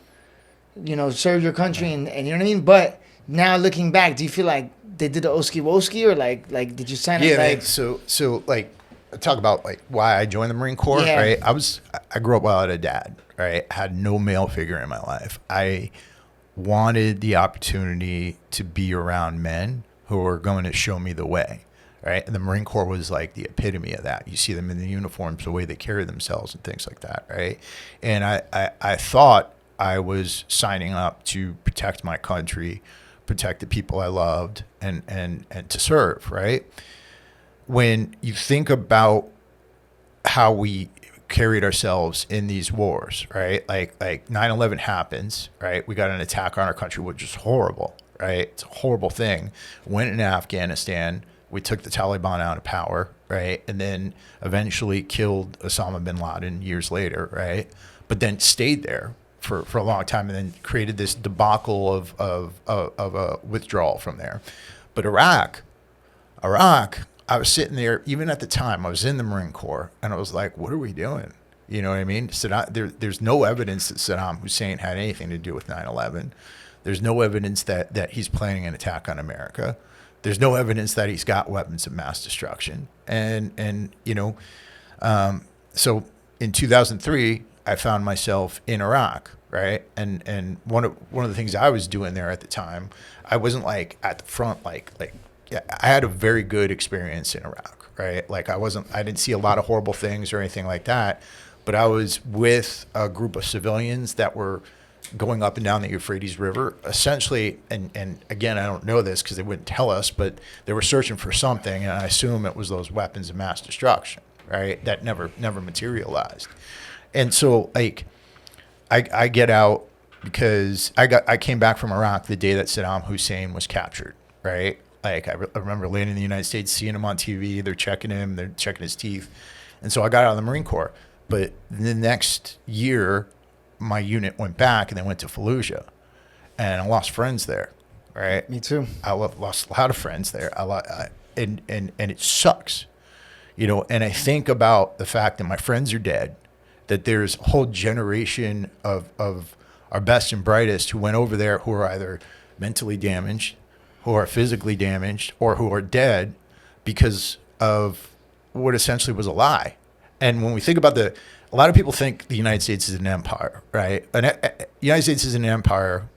serve your country and you know what I mean. But now looking back, do you feel like they did the oski woski or like did you sign up? Yeah, man. So like talk about like why I joined the Marine Corps. Right. I grew up without a dad. Right. Had no male figure in my life. I wanted the opportunity to be around men who were going to show me the way. Right. And the Marine Corps was like the epitome of that. You see them in the uniforms, the way they carry themselves and things like that. Right. And I thought I was signing up to protect my country, protect the people I loved and to serve. Right. When you think about how we carried ourselves in these wars, right? Like 9/11 happens, right? We got an attack on our country, which is horrible. Right. It's a horrible thing. Went in Afghanistan. We took the Taliban out of power, right? And then eventually killed Osama bin Laden years later, right? But then stayed there for a long time and then created this debacle of a withdrawal from there. But Iraq, I was sitting there, even at the time, I was in the Marine Corps, and I was like, what are we doing? You know what I mean? There's no evidence that Saddam Hussein had anything to do with 9/11. There's no evidence that he's planning an attack on America. There's no evidence that he's got weapons of mass destruction. So in 2003, I found myself in Iraq, right? And one of the things I was doing there at the time, I wasn't like at the front, I had a very good experience in Iraq, right? Like I didn't see a lot of horrible things or anything like that, but I was with a group of civilians that were going up and down the Euphrates River, essentially, and again, I don't know this because they wouldn't tell us, but they were searching for something, and I assume it was those weapons of mass destruction, right? That never materialized. And so, like, I get out because I came back from Iraq the day that Saddam Hussein was captured, right? Like, I remember landing in the United States, seeing him on TV, they're checking him, they're checking his teeth, and so I got out of the Marine Corps. But the next year, my unit went back and they went to Fallujah, and I lost friends there. Right. Me too. I lost a lot of friends there. And it sucks, and I think about the fact that my friends are dead, that there's a whole generation of our best and brightest who went over there who are either mentally damaged, who are physically damaged, or who are dead because of what essentially was a lie. And when we think about a lot of people think the United States is an empire, right? The United States is an empire.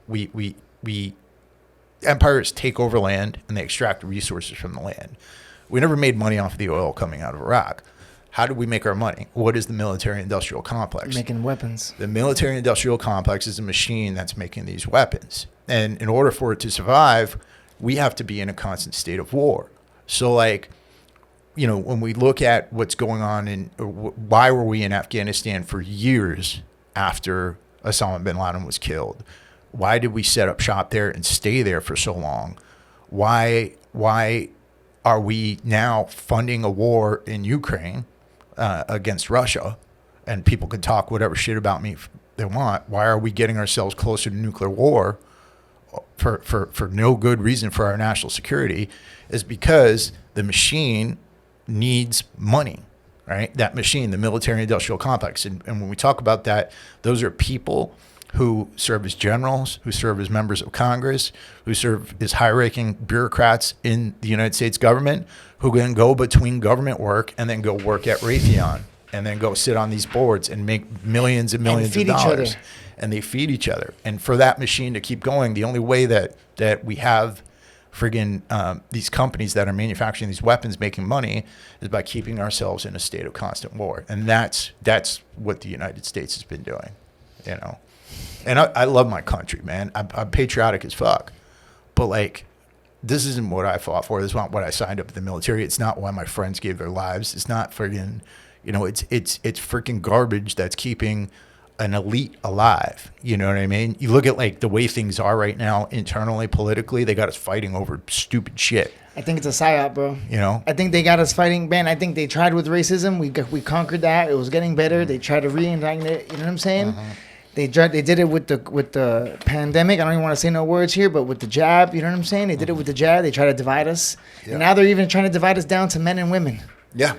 Empires take over land and they extract resources from the land. We never made money off of the oil coming out of Iraq. How do we make our money? What is the military-industrial complex? Making weapons. The military-industrial complex is a machine that's making these weapons. And in order for it to survive, we have to be in a constant state of war. So, like, you know, when we look at what's going on why were we in Afghanistan for years after Osama bin Laden was killed? Why did we set up shop there and stay there for so long? Why are we now funding a war in Ukraine against Russia? And people can talk whatever shit about me they want. Why are we getting ourselves closer to nuclear war for no good reason for our national security? Is because the machine needs money, right? That machine, the military-industrial complex. And when we talk about that, those are people who serve as generals, who serve as members of Congress, who serve as high-ranking bureaucrats in the United States government, who can go between government work and then go work at Raytheon and then go sit on these boards and make millions and millions of dollars. And they feed each other. And for that machine to keep going, the only way that we have friggin' these companies that are manufacturing these weapons making money is by keeping ourselves in a state of constant war. And that's what the United States has been doing, you know. And I love my country, man. I'm patriotic as fuck. But, like, this isn't what I fought for. This is not what I signed up for the military. It's not why my friends gave their lives. It's not friggin', you know, it's freaking garbage that's keeping an elite alive. You know what I mean? You look at, like, the way things are right now internally, politically, they got us fighting over stupid shit. I think it's a psyop, bro. You know? I think they got us fighting, man. I think they tried with racism. We conquered that. It was getting better. They tried to reinvent it. You know what I'm saying? They did it with the pandemic. I don't even want to say no words here, but with the jab, you know what I'm saying? They did it with the jab. They tried to divide us. Yeah. And now they're even trying to divide us down to men and women. Yeah.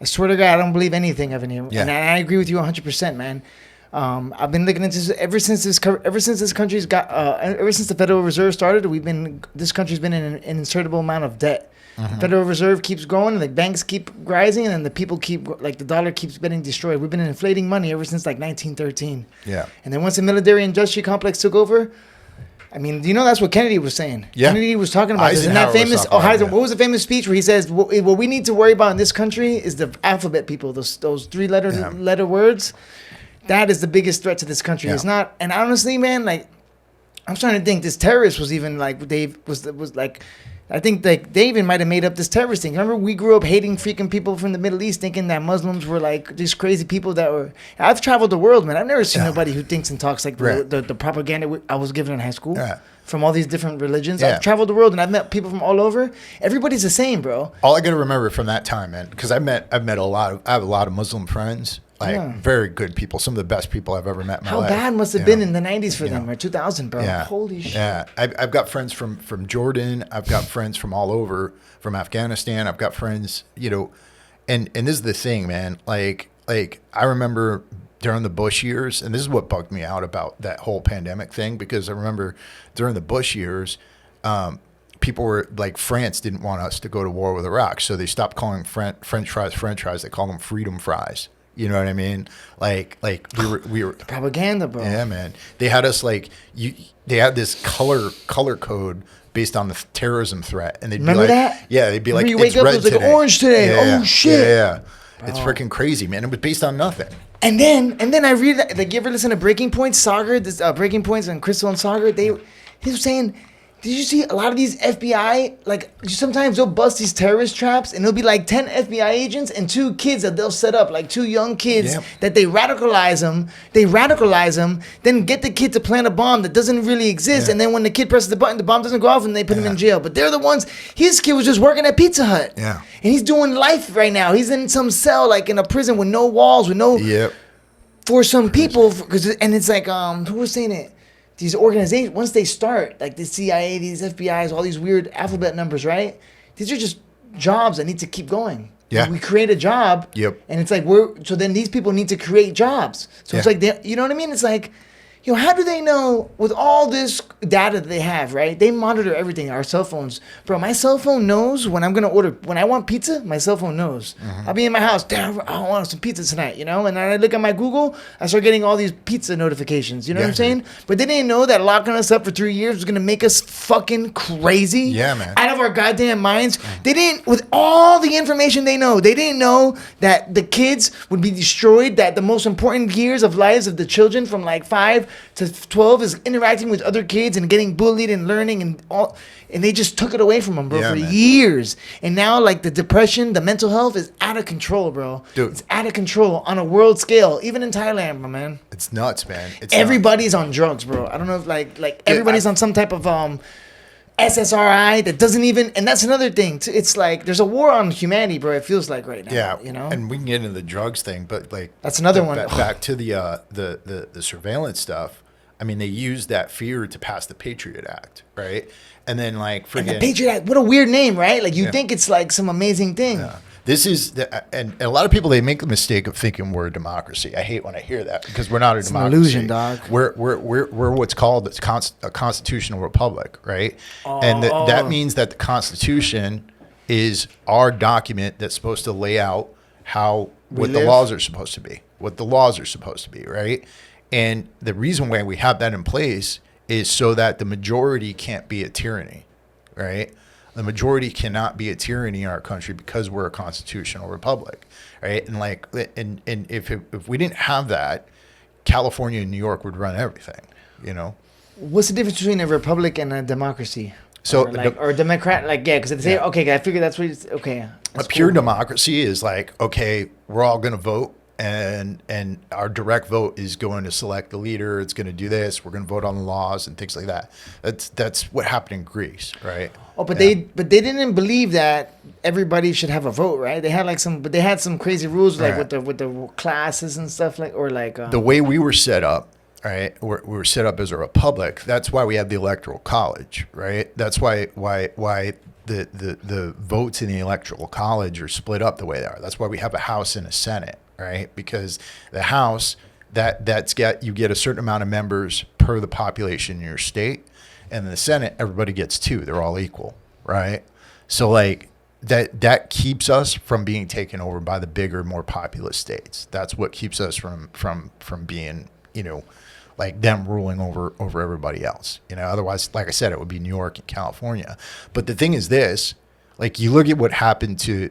I swear to God, I don't believe anything of any. Yeah. And I agree with you 100%, man. I've been looking into this ever since the Federal Reserve started. This country's been in an insertable amount of debt. The Federal Reserve keeps growing, the banks keep rising, and then the people the dollar keeps getting destroyed. We've been inflating money ever since like 1913. Yeah. And then once the military industry complex took over, I mean, you know, that's what Kennedy was saying. Yeah. Kennedy was talking about this. Isn't that famous? What was the famous speech where he says, what we need to worry about in this country is the alphabet people, those three-letter words. That is the biggest threat to this country. Yeah. It's not, and honestly, man, like, I'm starting to think this terrorist was even like, Dave was like, I think like David might have made up this terrorist thing. Remember, we grew up hating freaking people from the Middle East, thinking that Muslims were like these crazy people that were. I've traveled the world, man. I've never seen nobody who thinks and talks like the propaganda I was given in high school from all these different religions. I've traveled the world and I've met people from all over. Everybody's the same, bro. All I gotta remember from that time, man, because I have a lot of Muslim friends. Like, very good people. Some of the best people I've ever met in my life. How bad must it have been in the 90s for them, or 2000, bro? Yeah. Holy shit. Yeah. I've got friends from Jordan. I've got friends from all over, from Afghanistan. I've got friends, you know, and this is the thing, man. Like I remember during the Bush years, and this is what bugged me out about that whole pandemic thing, because I remember during the Bush years, people were like, France didn't want us to go to war with Iraq, so they stopped calling French fries. They call them freedom fries. You know what I mean? Like we were the propaganda, bro. Yeah, man. They had us like they had this color code based on the terrorism threat, and they'd Remember be like, that? yeah, they'd be like, you wake it's up, red it was like today. orange today. Yeah, oh shit. Yeah. It's freaking crazy, man. It was based on nothing. And then I read that, like, you ever listen to Breaking Points, Sagar, this Breaking Points and Crystal and Sagar, he was saying, did you see a lot of these FBI, like, sometimes they'll bust these terrorist traps, and it'll be like 10 FBI agents and 2 kids that they'll set up, like 2 young kids that they radicalize them, then get the kid to plant a bomb that doesn't really exist, and then when the kid presses the button, the bomb doesn't go off, and they put him in jail. But they're the ones, his kid was just working at Pizza Hut. Yeah. And he's doing life right now. He's in some cell, like in a prison with no walls, with no... Yep. For some people, and it's like, who was saying it? These organizations, once they start, like the CIA, these FBIs, all these weird alphabet numbers, right? These are just jobs that need to keep going. Yeah. We create a job. Yep. And it's like so then these people need to create jobs. So it's like you know what I mean? It's like, how do they know with all this data that they have, right? They monitor everything, our cell phones. Bro, my cell phone knows when I'm going to order. When I want pizza, my cell phone knows. I'll be in my house. Damn, I want some pizza tonight, And then I look at my Google, I start getting all these pizza notifications. You know what I'm saying? But they didn't know that locking us up for 3 years was going to make us fucking crazy. Yeah, man. Out of our goddamn minds. They didn't, with all the information they know, they didn't know that the kids would be destroyed, that the most important years of lives of the children from like 5 to 12 is interacting with other kids and getting bullied and learning and all, and they just took it away from them, bro, for years. And now, like, the depression, the mental health is out of control, bro. Dude. It's out of control on a world scale, even in Thailand, my man. It's nuts, man. Everybody's on drugs, bro. I don't know if like everybody's on some type of SSRI that doesn't even, and that's another thing. It's like there's a war on humanity, bro. It feels like right now. Yeah, and we can get into the drugs thing, but like that's another one. Back to the surveillance stuff. I mean, they used that fear to pass the Patriot Act, right? And then like and the Patriot Act, what a weird name, right? Like you think it's like some amazing thing. Yeah. This is and a lot of people, they make the mistake of thinking we're a democracy. I hate when I hear that because we're not a democracy. An illusion, dog. We're what's called a constitutional republic, right? And that means that the Constitution is our document that's supposed to lay out what the laws are supposed to be, right? And the reason why we have that in place is so that the majority can't be a tyranny, right? The majority cannot be a tyranny in our country because we're a constitutional republic, right? And like, and if we didn't have that, California and New York would run everything, What's the difference between a republic and a democracy? So or Democrat, because they say, okay, I figure that's what it's, okay. A pure democracy is like, okay, we're all going to vote. And our direct vote is going to select the leader. It's going to do this. We're going to vote on the laws and things like that. That's what happened in Greece, right? Oh, but they didn't believe that everybody should have a vote, right? They had they had some crazy rules like with the classes and stuff the way we were set up, right? We were set up as a republic. That's why we have the electoral college, right? That's why the votes in the electoral college are split up the way they are. That's why we have a House and a Senate. Right, because the House you get a certain amount of members per the population in your state, and in the Senate everybody gets 2. They're all equal, right? So like that keeps us from being taken over by the bigger, more populous states. That's what keeps us from being like them ruling over everybody else. Otherwise, like I said, it would be New York and California. But the thing is this: like you look at what happened to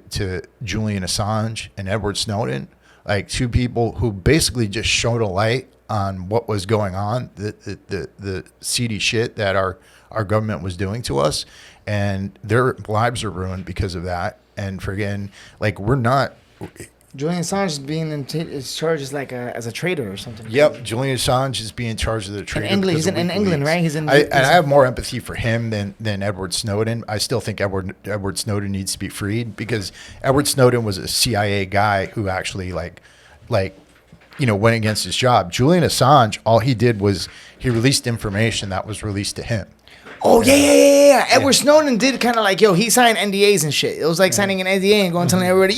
Julian Assange and Edward Snowden. Like 2 people who basically just showed a light on what was going on, the seedy shit that our government was doing to us, and their lives are ruined because of that. And friggin', like we're not. Julian Assange is being charged as a traitor or something. Yep, Julian Assange is being charged as a traitor. He's in England, right? I have more empathy for him than Edward Snowden. I still think Edward Snowden needs to be freed because Edward Snowden was a CIA guy who actually went against his job. Julian Assange, all he did was he released information that was released to him. Oh, yeah. Edward Snowden did kind of like, he signed NDAs and shit. It was like signing an NDA and going telling everybody,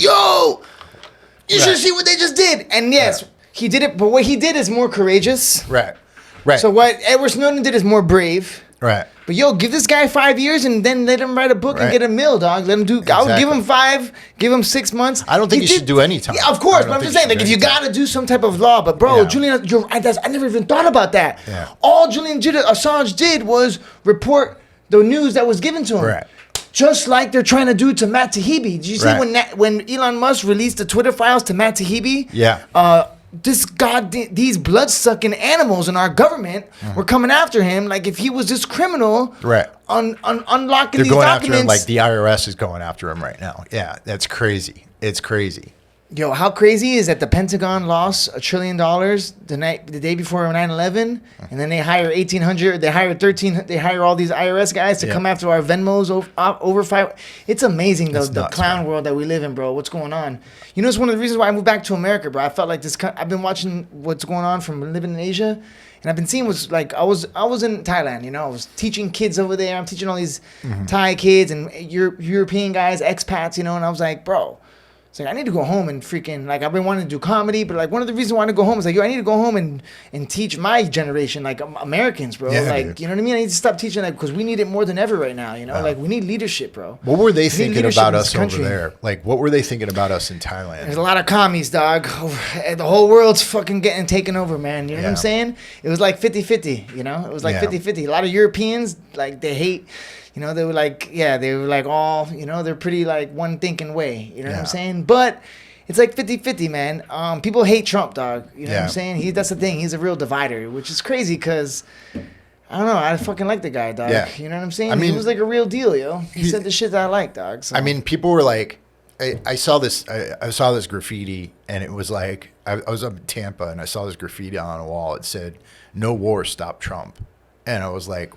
you should see what they just did. And yes, he did it, but what he did is more courageous. Right. So what Edward Snowden did is more brave. Right. But give this guy 5 years and then let him write a book and get a mill, dog. Let him do. Exactly. I'll give him 5, give him 6 months. I don't think you should do any time. Yeah, of course, but I'm just saying, if you gotta do some type of law, but bro, Julian, I never even thought about that. Yeah. All Julian Assange did was report the news that was given to him. Right. Just like they're trying to do to Matt Taibbi. Did you see when Elon Musk released the Twitter files to Matt Taibbi? Yeah. These blood-sucking animals in our government were coming after him like if he was this criminal. Right. Unlocking these documents. They're going after him like the IRS is going after him right now. Yeah, that's crazy. It's crazy. Yo, how crazy is that the Pentagon lost $1 trillion the day before 9/11, and then they hire 1,800, they hire all these IRS guys to come after our Venmos over 5. It's amazing the clown world that we live in, bro. What's going on? It's one of the reasons why I moved back to America, bro. I felt like I've been watching what's going on from living in Asia, and I've been seeing what's like. I was in Thailand, I was teaching kids over there. I'm teaching all these Thai kids and European guys, expats, and I was like, bro. It's like, I need to go home and freaking, like, I've been wanting to do comedy, but, like, one of the reasons I want to go home is, like, yo, I need to go home and teach my generation, like, Americans, bro. Yeah, like, dude. you know what I mean? I need to stop teaching, like, because we need it more than ever right now, you know? Like, we need leadership, bro. What were they We need thinking leadership about in this us over country. there? Like, what were they thinking about us in Thailand? There's a lot of commies, dog. The whole world's fucking getting taken over, man. You know what I'm Yeah. saying? It was like 50-50, you know? It was like Yeah. 50-50. A lot of Europeans, like, they hate, you know, they were like, yeah, they were like all, you know, they're pretty, like, one thinking way. You know what I'm Yeah. saying? But it's like 50-50, man. People hate Trump, dog. You know what Yeah. I'm saying? That's the thing. He's a real divider, which is crazy because, I don't know, I fucking like the guy, dog. Yeah. You know what I'm saying? I mean, he was like a real deal, yo. He said the shit that I like, dog. So. I mean, people were like, I saw this. I saw this graffiti, and it was like I was up in Tampa, and I saw this graffiti on a wall. It said, "No war, stop Trump," and I was like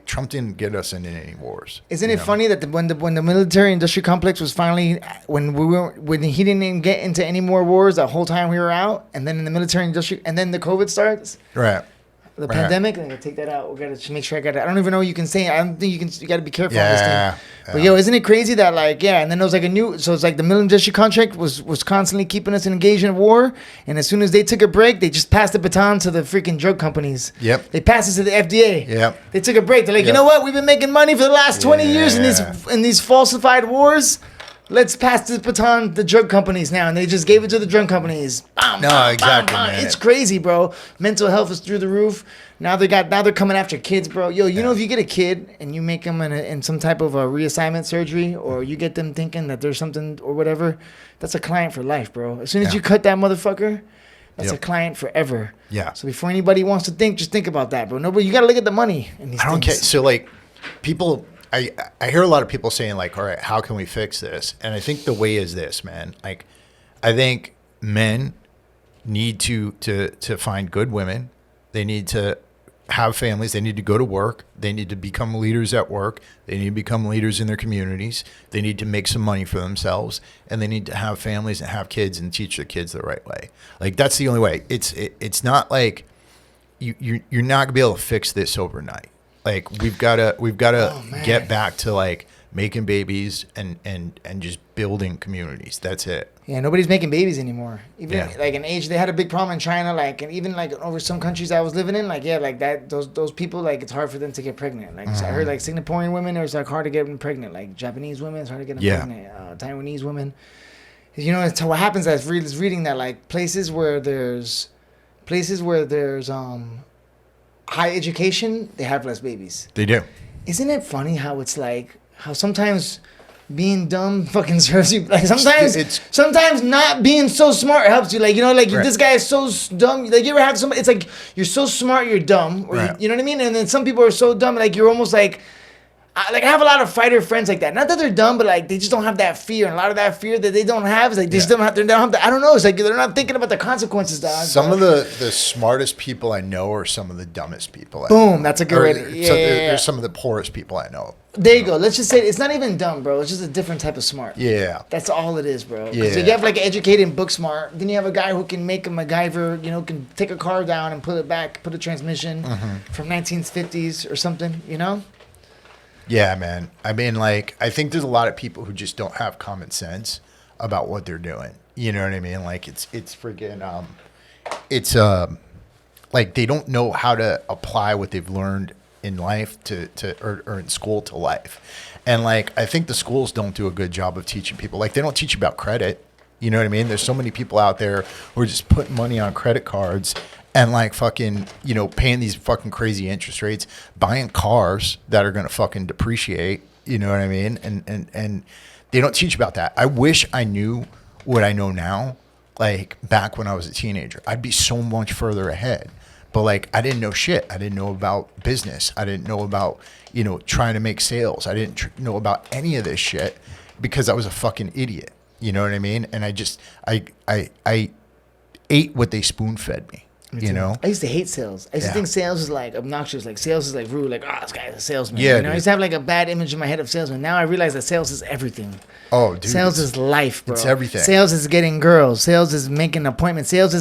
Trump didn't get us into any wars. Isn't you it know? funny that when the military industrial complex was finally when he didn't even get into any more wars the whole time we were out, and then in the military industrial, and then the COVID starts, Right. the Right. pandemic. I gotta take that out. We gotta make sure I got it. I don't even know you can say. I don't think you can. You gotta be careful on this Yeah. thing. But yo, isn't it crazy that like and then there was like a new. So it's like the military industrial contract was constantly keeping us engaged in war, and as soon as they took a break, they just passed the baton to the freaking drug companies. Yep. They passed it to the FDA. Yep. They took a break. They're like, you Yep. know what? We've been making money for the last 20 years in Yeah. these falsified wars. Let's pass this baton to the drug companies now, and they just gave it to the drug companies. Bam, No, bam, exactly, bam, bam. man. It's crazy, bro. Mental health is through the roof. Now they're coming after kids, bro. Yo, you know if you get a kid and you make them in some type of a reassignment surgery, or you get them thinking that there's something or whatever, that's a client for life, bro. As soon as Yeah. you cut that motherfucker, that's Yep. a client forever. Yeah. So before anybody wants to think, just think about that, bro. Nobody, you got to look at the money in these I don't care. things. So like, people, I hear a lot of people saying like, all right, how can we fix this? And I think the way is this, man. Like, I think men need to find good women. They need to have families. They need to go to work. They need to become leaders at work. They need to become leaders in their communities. They need to make some money for themselves, and they need to have families and have kids and teach their kids the right way. Like, that's the only way. It's not like you're not gonna be able to fix this overnight. Like, we've gotta man. get back to like making babies and just building communities. That's it. Yeah, nobody's making babies anymore. Even Yeah. like in Asia, they had a big problem in China. Like, and even like over some countries I was living in, like like that. Those people, like, it's hard for them to get pregnant. Like, I heard like Singaporean women, it's like hard to get them pregnant. Like Japanese women, it's hard to get them Yeah. pregnant. Taiwanese women. You know, it's what happens. I was reading that like places where there's high education, they have less babies. They do. Isn't it funny how it's like how sometimes being dumb fucking serves you? Like sometimes not being so smart helps you. Like, you know, like Right. this guy is so dumb. Like, you ever have somebody? It's like you're so smart, you're dumb. Or Right. you know what I mean? And then some people are so dumb, like you're almost like. I have a lot of fighter friends like that. Not that they're dumb, but like they just don't have that fear. And a lot of that fear that they don't have is like they just don't have. They don't have. I don't know. It's like they're not thinking about the consequences, dog. Some of the smartest people I know are some of the dumbest people I know. Boom, that's a good Or way to- so yeah. there's some of the poorest people I know. There you go. Let's just say it's not even dumb, bro. It's just a different type of smart. Yeah. That's all it is, bro. 'Cause Yeah. you have like educated and book smart. Then you have a guy who can make a MacGyver, you know, can take a car down and put it back, put a transmission from 1950s or something, you know? Yeah, man. I mean, like, I think there's a lot of people who just don't have common sense about what they're doing. You know what I mean? Like, it's freaking, like they don't know how to apply what they've learned in life or in school to life. And like, I think the schools don't do a good job of teaching people. Like, they don't teach you about credit. You know what I mean? There's so many people out there who are just putting money on credit cards and like fucking, you know, paying these fucking crazy interest rates, buying cars that are going to fucking depreciate. You know what I mean? And they don't teach about that. I wish I knew what I know now, like back when I was a teenager. I'd be so much further ahead. But like, I didn't know shit. I didn't know about business. I didn't know about, you know, trying to make sales. I didn't know about any of this shit because I was a fucking idiot. You know what I mean? And I ate what they spoon fed me. You know, I used to hate sales. I used to Yeah. think sales was like obnoxious. Like sales is like rude. Like, oh, this guy's a salesman. Yeah, you know, I dude. used to have like a bad image in my head of salesman. Now I realize that sales is everything. oh, dude, Sales is life, bro. it's everything. Sales is getting girls. Sales is making appointments. Sales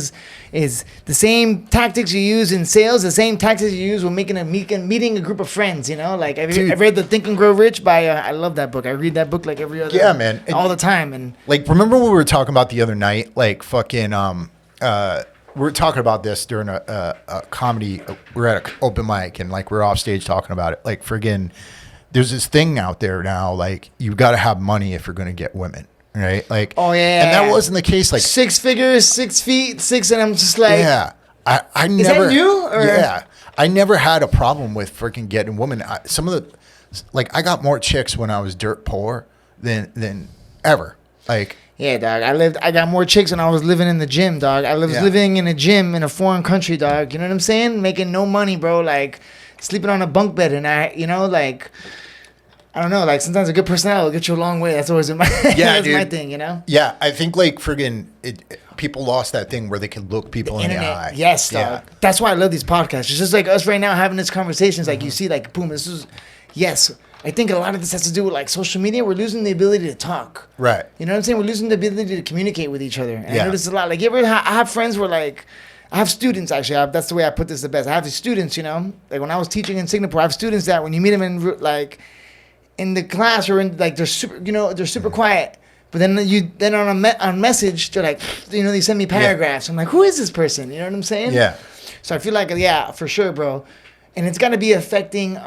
is the same tactics you use in sales. The same tactics you use when meeting a group of friends. You know, like Dude. I've read the Think and Grow Rich by. I love that book. I read that book like every other. Yeah, man. all the time. And Like, remember what we were talking about the other night? Like, fucking, we were talking about this during a comedy. We were at an open mic, and like we're off stage talking about it. Like, friggin', there's this thing out there now. Like, you got to have money if you're going to get women, right? Like, Oh, yeah. and that wasn't the case. Like, 6 figures, 6 feet, 6, and I'm just like, yeah, I that never. you, or- Yeah, I never had a problem with freaking getting women. Some of the, like, I got more chicks when I was dirt poor than ever. Like. Yeah, dog. I got more chicks when I was living in the gym, dog. I was Yeah. living in a gym in a foreign country, dog. You know what I'm saying? Making no money, bro. Like sleeping on a bunk bed, and I don't know. Like sometimes a good personality will get you a long way. That's always my that's dude. my thing, you know. Yeah, I think like friggin' people lost that thing where they could look people in the eye. Yes, dog. Yeah. That's why I love these podcasts. It's just like us right now having these conversations. Like you see, like boom, this is yes. I think a lot of this has to do with like social media. We're losing the ability to talk. Right. You know what I'm saying? We're losing the ability to communicate with each other. And Yeah. I notice a lot. Like, you ever I have friends where, like, I have students, actually. That's the way I put this the best. I have these students, you know? Like, when I was teaching in Singapore, I have students that when you meet them in, like, in the class or in, like, they're super, they're super quiet. But then on message, they're like, they send me paragraphs. I'm like, who is this person? You know what I'm saying? Yeah. So I feel like, yeah, for sure, bro. And it's got to be affecting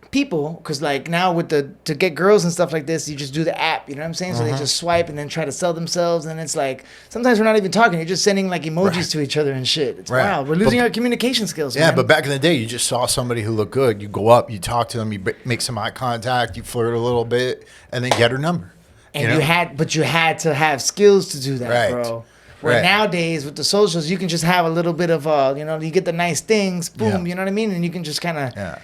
people, because like now with to get girls and stuff like this, you just do the app, you know what I'm saying? So they just swipe and then try to sell themselves, and it's like sometimes we're not even talking, you're just sending like emojis to each other and shit. It's wild. We're losing our communication skills. Yeah, man. but back in the day, you just saw somebody who looked good. You go up, you talk to them, you make some eye contact, you flirt a little bit, and then get her number. and you know? you had to have skills to do that, Right. bro. Where Right. nowadays with the socials, you can just have a little bit of you get the nice things, boom, Yeah. you know what I mean, and you can just kind of. Yeah.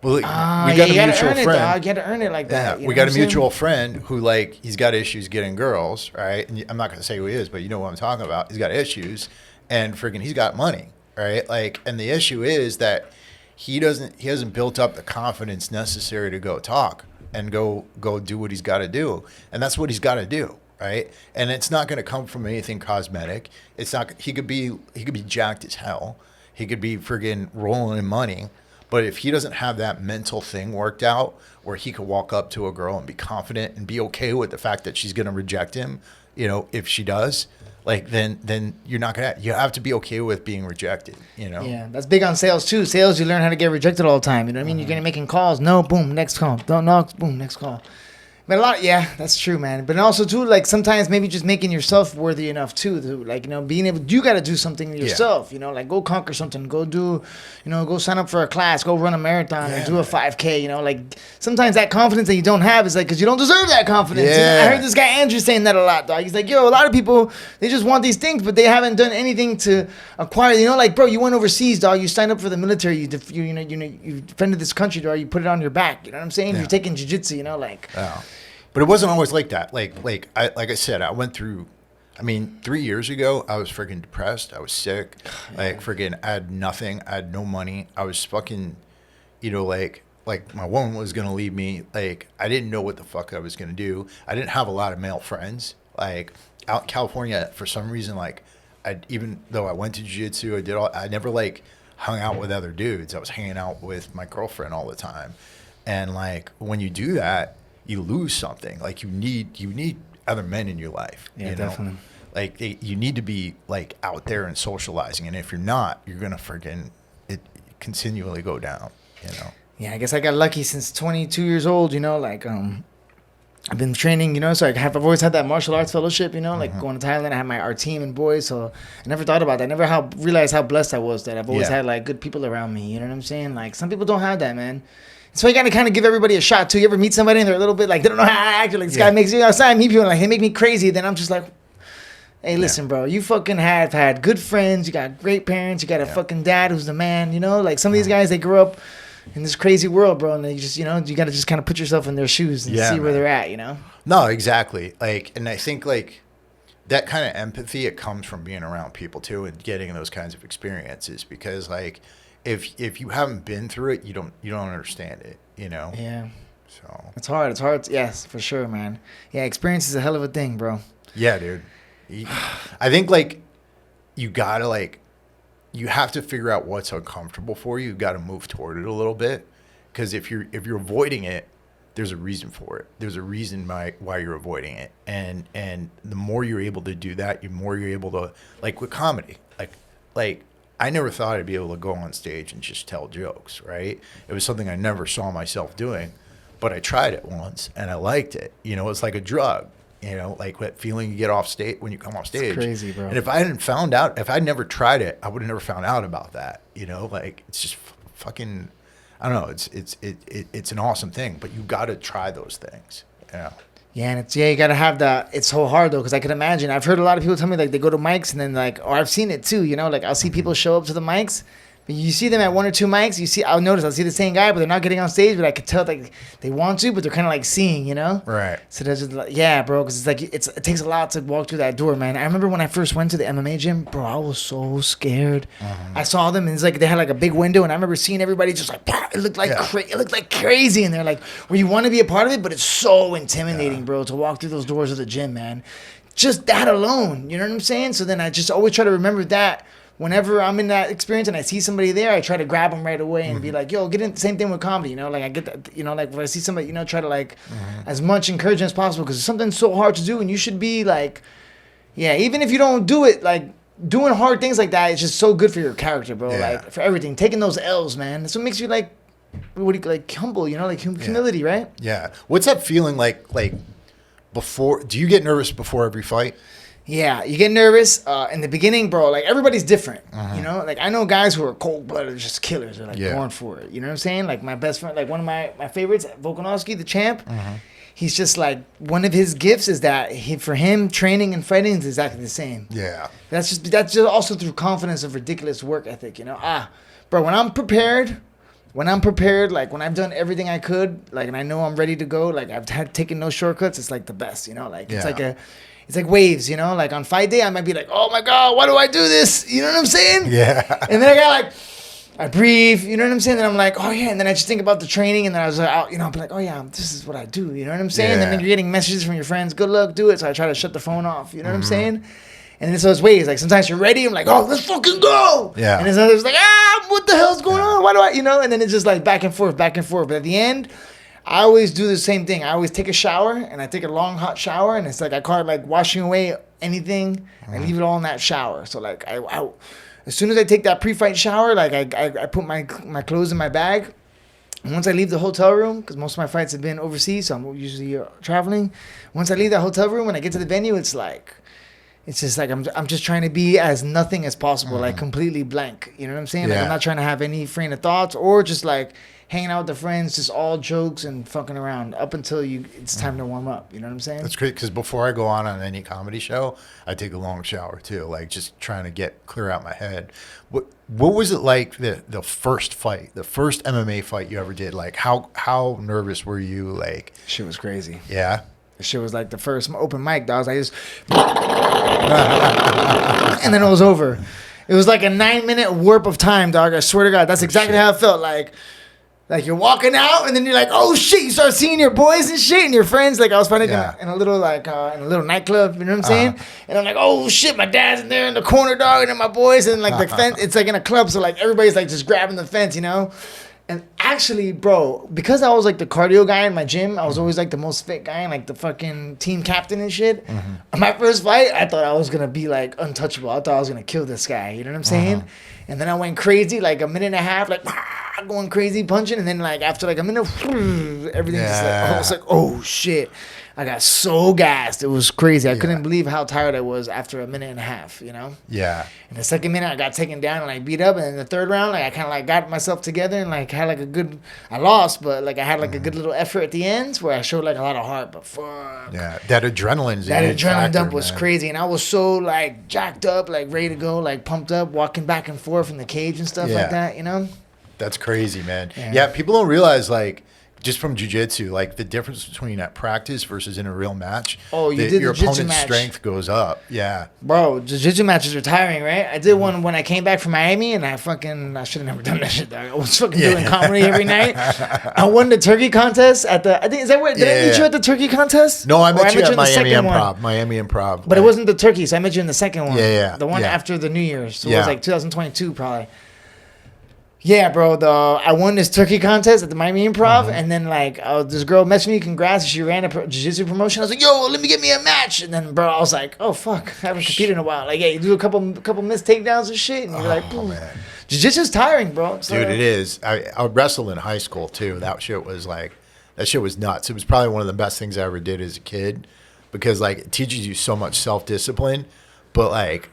Well, we You got a gotta mutual earn it, friend. dog. You gotta earn it like Yeah, that. we got a mutual friend who, like, he's got issues getting girls, right? And I'm not going to say who he is, but you know what I'm talking about. He's got issues, and freaking, he's got money, right? Like, and the issue is that he hasn't built up the confidence necessary to go talk and go do what he's got to do, and that's what he's got to do, right? And it's not going to come from anything cosmetic. It's not. He could be jacked as hell. He could be friggin' rolling in money. But if he doesn't have that mental thing worked out where he could walk up to a girl and be confident and be okay with the fact that she's going to reject him, if she does, like, then you're not going to, you have to be okay with being rejected, Yeah, that's big on sales too. Sales, you learn how to get rejected all the time. You know what I mean? You're gonna making calls. No, boom, next call. Don't knock, boom, next call. But yeah, that's true, man. But also too, like sometimes maybe just making yourself worthy enough too, like being able, you got to do something yourself. Like go conquer something, go do, go sign up for a class, go run a marathon or do a 5K. Like sometimes that confidence that you don't have is like because you don't deserve that confidence. Yeah. I heard this guy Andrew saying that a lot, dog. He's like, yo, a lot of people they just want these things, but they haven't done anything to acquire. Like bro, you went overseas, dog. You signed up for the military. You defended this country, dog. You put it on your back. You know what I'm saying? Yeah. You're taking jiu-jitsu. Like. Yeah. But it wasn't always like that. Like I said, I went through, 3 years ago, I was freaking depressed. I was sick. Like freaking, I had nothing. I had no money. I was fucking, like my woman was going to leave me. Like I didn't know what the fuck I was going to do. I didn't have a lot of male friends. Like out in California, for some reason, like even though I went to jiu-jitsu, I never like hung out with other dudes. I was hanging out with my girlfriend all the time. And like when you do that, you lose something. Like you need other men in your life. Yeah, definitely. Like you need to be like out there and socializing. And if you're not, you're gonna freaking it continually go down. Yeah, I guess I got lucky since 22 years old. Like I've been training. So I've always had that martial arts fellowship. Like going to Thailand, I had my team and boys. So I never thought about that. I never realized how blessed I was that I've always had like good people around me. You know what I'm saying? Like some people don't have that, man. So you gotta kind of give everybody a shot too. You ever meet somebody and they're a little bit like they don't know how to act, or like this guy makes you outside. I meet people and like they make me crazy. Then I'm just like, hey, listen, bro, you fucking have had good friends. You got great parents. You got a fucking dad who's the man. Like some of these guys, they grew up in this crazy world, bro, and they just you gotta just kind of put yourself in their shoes and see where they're at. No, exactly. Like, and I think like that kind of empathy, it comes from being around people too and getting those kinds of experiences, because like if you haven't been through it, you don't understand it, you know? Yeah. So It's hard. Yes, for sure, man. Yeah, experience is a hell of a thing, bro. yeah, dude. I think like you gotta like, you have to figure out what's uncomfortable for you. You got to move toward it a little bit, because if you're avoiding it, there's a reason for it. There's a reason why you're avoiding it, and the more you're able to do that, the more you're able to, like with comedy, like I never thought I'd be able to go on stage and just tell jokes, right? It was something I never saw myself doing, but I tried it once and I liked it. You know, it's like a drug. You know, like that feeling you get off stage when you come off stage. It's crazy, bro. And if I'd never tried it, I would have never found out about that. You know, like it's just fucking, I don't know. It's an awesome thing, but you got to try those things. You know. Yeah, and you gotta have that. It's so hard though, because I can imagine. I've heard a lot of people tell me like they go to mics and then like, or I've seen it too. You know, like I'll see people show up to the mics. But you see them at 1 or 2 mics. I'll see the same guy, but they're not getting on stage. But I could tell like they want to, but they're kind of like seeing, you know. Right. So that's just like, yeah, bro, because it's like it takes a lot to walk through that door, man. I remember when I first went to the MMA gym, bro. I was so scared. I saw them, and it's like they had like a big window, and I remember seeing everybody just like it looked like it looked like crazy, and they're like, where you want to be a part of it, but it's so intimidating, bro, to walk through those doors of the gym, man. Just that alone, you know what I'm saying? So then I just always try to remember that. Whenever I'm in that experience and I see somebody there, I try to grab them right away and be like, yo, get in. Same thing with comedy, you know? Like, I get that, you know, like, when I see somebody, you know, try to, like, as much encouragement as possible, because it's something so hard to do, and you should be, like, yeah, even if you don't do it, like, doing hard things like that is just so good for your character, bro. Yeah. Like, for everything. Taking those L's, man. That's what makes you, like, like, humble, you know? Like, humility, right? Yeah. What's that feeling like before? Do you get nervous before every fight? Yeah, you get nervous in the beginning, bro. Like, everybody's different, you know? Like, I know guys who are cold-blooded, just killers. They're, like, going for it. You know what I'm saying? Like, my best friend, like, one of my favorites, Volkanovski, the champ, he's just, like, one of his gifts is that for him, training and fighting is exactly the same. Yeah. That's just also through confidence of ridiculous work ethic, you know? Bro, when I'm prepared, like, when I've done everything I could, like, and I know I'm ready to go, like, I've taken no shortcuts, it's, like, the best, you know? Like, it's like waves, you know? Like, on fight day, I might be like, oh, my God, why do I do this? You know what I'm saying? Yeah. And then I breathe, you know what I'm saying? Then I'm like, oh, yeah. And then I just think about the training, and then I was like, you know, I'll be like, oh, yeah, this is what I do. You know what I'm saying? Yeah. And then you're getting messages from your friends, good luck, do it. So I try to shut the phone off, you know what I'm saying? And then so it's waves. Like, sometimes you're ready, I'm like, oh, let's fucking go. Yeah. And then others like, what the hell's going on? Why do I, you know? And then it's just like back and forth. But at the end, I always do the same thing. I always take a shower, and I take a long, hot shower, and it's like I call it like washing away anything. I leave it all in that shower. So like I as soon as I take that pre-fight shower, like I put my clothes in my bag. And once I leave the hotel room, because most of my fights have been overseas, so I'm usually traveling. Once I leave the hotel room, when I get to the venue, it's just like I'm just trying to be as nothing as possible, like completely blank. You know what I'm saying? Like, I'm not trying to have any train of thoughts or just like hanging out with the friends, just all jokes and fucking around up until it's time to warm up. You know what I'm saying? That's great, because before I go on any comedy show, I take a long shower too, like just trying to clear out my head. What was it like the first fight, the first MMA fight you ever did? Like how nervous were you? Like, Shit was crazy. Yeah. Shit was like the first open mic, dog. I just and then it was over. It was like a 9-minute warp of time, dog. I swear to God, that's exactly how it felt. Like you're walking out, and then you're like, oh shit! You start seeing your boys and shit, and your friends. Like, I was fighting in a little nightclub. You know what I'm saying? And I'm like, oh shit! My dad's in there in the corner, dog, and then my boys, and like the fence. It's like in a club, so like everybody's like just grabbing the fence, you know. And actually, bro, because I was like the cardio guy in my gym, I was always like the most fit guy and like the fucking team captain and shit. On my first fight, I thought I was gonna be like untouchable. I thought I was gonna kill this guy. You know what I'm saying? And then I went crazy, like a minute and a half, like going crazy punching, and then like after like a minute, everything just like I was like, oh shit. I got so gassed. It was crazy. I couldn't believe how tired I was after a minute and a half, you know? Yeah. And the second minute, I got taken down and like beat up. And then the third round, like I kind of like got myself together and like had like a good, I lost, but like I had like a good little effort at the ends where I showed like a lot of heart, but fuck. Yeah. That adrenaline's That adrenaline factor, dump was crazy. And I was so like jacked up, like ready to go, like pumped up, walking back and forth in the cage and stuff like that, you know? That's crazy, man. Yeah. People don't realize like just from jiu-jitsu, like the difference between at practice versus in a real match. Oh, you did your the jiu-jitsu opponent's match. strength goes up. Yeah. Bro, jiu-jitsu matches are tiring, right? I did one when I came back from Miami, and I should have never done that shit, dog. I was fucking doing comedy every night. I won the turkey contest at the, I think, is that what, did I meet you at the turkey contest? No, I Or met you at in the Miami second one? Improv. Miami Improv. But it wasn't the turkey, so I met you in the second one. Yeah. The one Yeah. after the New Year's. So it Yeah. was like 2022 probably. Yeah, bro. I won this turkey contest at the Miami Improv, and then like this girl messaged me, congrats, she ran a jiu-jitsu promotion. I was like, yo, let me get me a match. And then, bro, I was like, oh fuck, I haven't competed in a while. Like, yeah, you do a couple missed takedowns and shit, and you're like, boom. Man. Jiu-jitsu's tiring, bro. So, Dude, it is. I wrestled in high school too. That shit was nuts. It was probably one of the best things I ever did as a kid because like it teaches you so much self-discipline, but like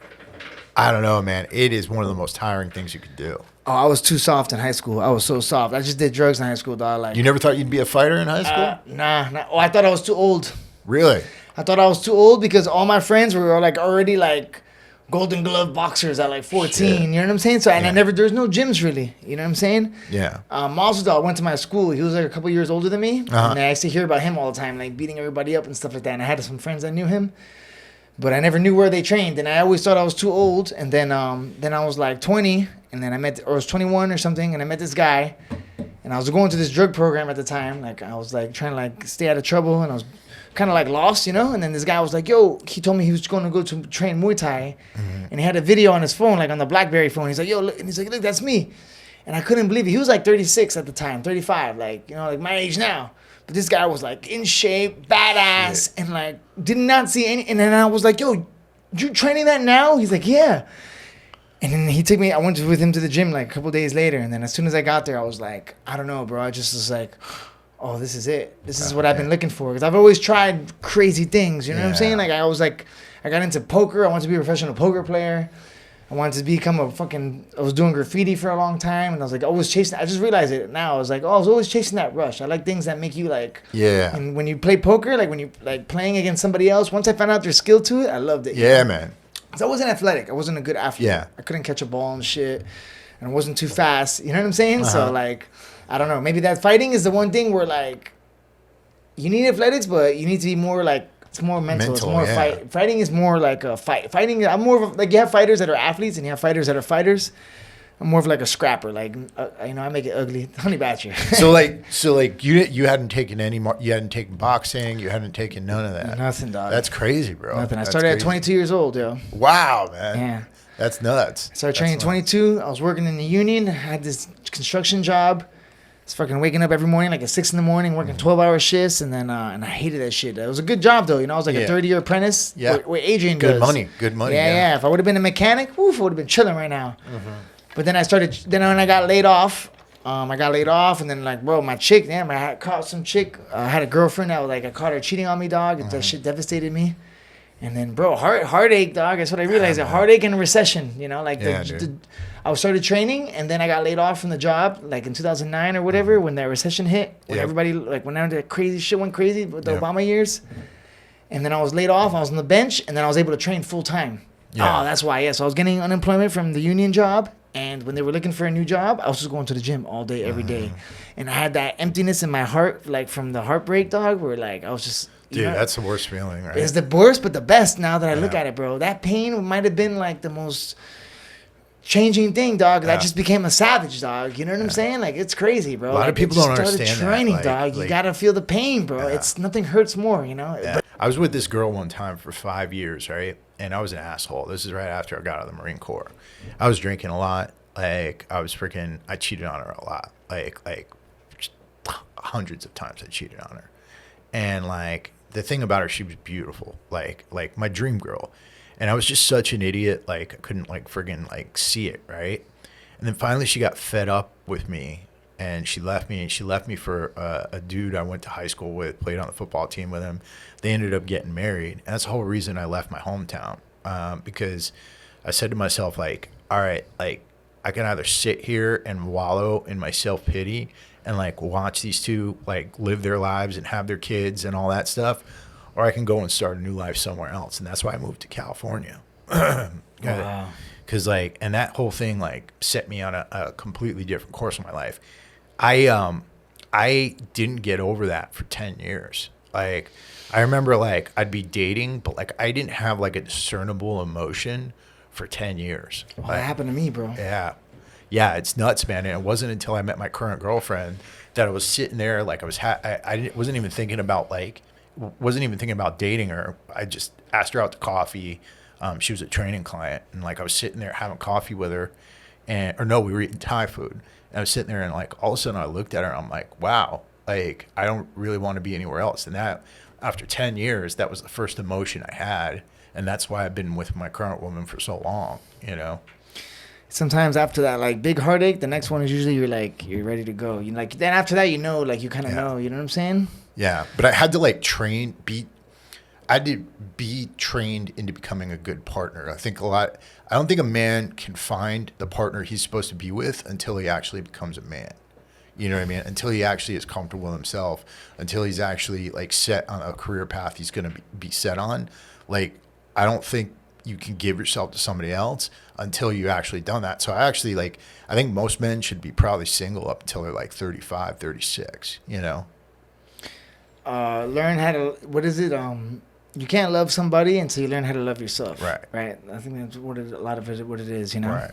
I don't know, man. It is one of the most tiring things you could do. Oh, I was too soft in high school. I was so soft. I just did drugs in high school, dog. Like, You never thought you'd be a fighter in high school? nah. Oh, I thought I was too old. Really? I thought I was too old because all my friends were like already like Golden Glove boxers at like 14. Shit. You know what I'm saying? So and Yeah. there's no gyms really. You know what I'm saying? Yeah. Masvidal went to my school. He was like a couple years older than me, Uh-huh. and I used to hear about him all the time, like beating everybody up and stuff like that. And I had some friends that knew him, but I never knew where they trained, and I always thought I was too old. And then I was like 20, and then I was 21 or something, and I met this guy, and I was going to this drug program at the time. Like I was like trying to like stay out of trouble, and I was kind of like lost, you know. And then this guy was like, "Yo," he told me he was going to go to train Muay Thai, and he had a video on his phone, like on the BlackBerry phone. He's like, "Yo," look, and he's like, "Look, that's me," and I couldn't believe it. He was like 36 at the time, 35, like like my age now. But this guy was like in shape, badass, and like did not see any. And then I was like, "Yo, you training that now?" He's like, "Yeah." And then he took me. I went with him to the gym like a couple days later. And then as soon as I got there, I was like, I don't know, bro. I just was like, oh, this is it. This is what I've been looking for. Because I've always tried crazy things. You know what I'm saying? Like I got into poker. I wanted to be a professional poker player. I wanted to become I was doing graffiti for a long time, and I was like always chasing. I just realized it now. I was like, oh, I was always chasing that rush. I like things that make you like. Yeah. And when you play poker, like when you like playing against somebody else, once I found out their skill to it, I loved it. Yeah, man. Cause I wasn't athletic. I wasn't a good athlete. Yeah. I couldn't catch a ball and shit, and I wasn't too fast. You know what I'm saying? So like, I don't know. Maybe that fighting is the one thing where like, you need athletics, but you need to be more like. It's more mental. It's more fight. Fighting is more like a fight. Fighting. I'm more of like you have fighters that are athletes and you have fighters that are fighters. I'm more of like a scrapper. Like I make it ugly. Honey Badger. so like you hadn't taken you hadn't taken boxing. You hadn't taken none of that. Nothing, dog. That's crazy, bro. Nothing. I That's started crazy. at 22 years old, yo. Wow, man. Yeah. That's nuts. I started training at 22. I was working in the union. I had this construction job. I was fucking waking up every morning like at 6 a.m, working 12-hour shifts, and then and I hated that shit. It was a good job though, you know. I was like a 30-year apprentice. Yeah. Where Adrian Good does. money. Good money. Yeah. If I would have been a mechanic, woof, I would have been chilling right now. But then when I got laid off, and then like, bro, my chick, I had caught some chick. I had a girlfriend that was like, I caught her cheating on me, dog. That shit devastated me. And then, bro, heartache, dog. That's what I realized. A heartache and a recession, you know, like I started training, and then I got laid off from the job, like in 2009 or whatever, when that recession hit, when everybody like when that crazy shit went crazy with the Obama years. And then I was laid off. I was on the bench, and then I was able to train full time. Yeah. Oh, that's why. Yeah, so I was getting unemployment from the union job, and when they were looking for a new job, I was just going to the gym all day, every day, and I had that emptiness in my heart, like from the heartbreak, dog, where like I was just. Dude, that's the worst feeling, right? It's the worst, but the best now that I look at it, bro. That pain might have been like the most changing thing, dog. I just became a savage, dog. You know what I'm saying? Like, it's crazy, bro. A lot of people don't understand that. Training, Like, dog. You gotta feel the pain, bro. It's nothing hurts more, you know. Yeah. I was with this girl one time for 5 years, right? And I was an asshole. This is right after I got out of the Marine Corps. I was drinking a lot. Like, I cheated on her a lot. Like hundreds of times I cheated on her. And like, the thing about her, she was beautiful, like my dream girl. And I was just such an idiot, like I couldn't like friggin' like see it, right? And then finally she got fed up with me, and she left me. And she left me for a dude I went to high school with, played on the football team with him. They ended up getting married, and that's the whole reason I left my hometown, because I said to myself, like, all right, like I can either sit here and wallow in my self-pity and like watch these two like live their lives and have their kids and all that stuff, or I can go and start a new life somewhere else. And that's why I moved to California. Wow. Cause like, and that whole thing like set me on a completely different course in my life. I I didn't get over that for 10 years. Like, I remember, like, I'd be dating, but, like, I didn't have, like, a discernible emotion for 10 years. Well, Like, that happened to me, bro. yeah. Yeah, it's nuts, man. And it wasn't until I met my current girlfriend that I was sitting there, like, wasn't even thinking about, like, wasn't even thinking about dating her. I just asked her out to coffee. She was a training client, and, like, I was sitting there having coffee with her, we were eating Thai food. And I was sitting there, and, like, all of a sudden I looked at her, and I'm like, wow, like, I don't really want to be anywhere else. And that, after 10 years, that was the first emotion I had. And that's why I've been with my current woman for so long, you know? Sometimes after that, like, big heartache, the next one is usually you're ready to go. You like, then after that, you know, like, you kind of know, you know what I'm saying? Yeah. But I had to, like, I had to be trained into becoming a good partner. I don't think a man can find the partner he's supposed to be with until he actually becomes a man. You know what I mean? Until he actually is comfortable with himself, until he's actually, like, set on a career path he's going to be set on. Like, I don't think you can give yourself to somebody else until you actually done that. So I think most men should be probably single up until they're like 35, 36, you know? Learn how to, what is it? You can't love somebody until you learn how to love yourself. Right. Right. I think that's what it is, you know? Right.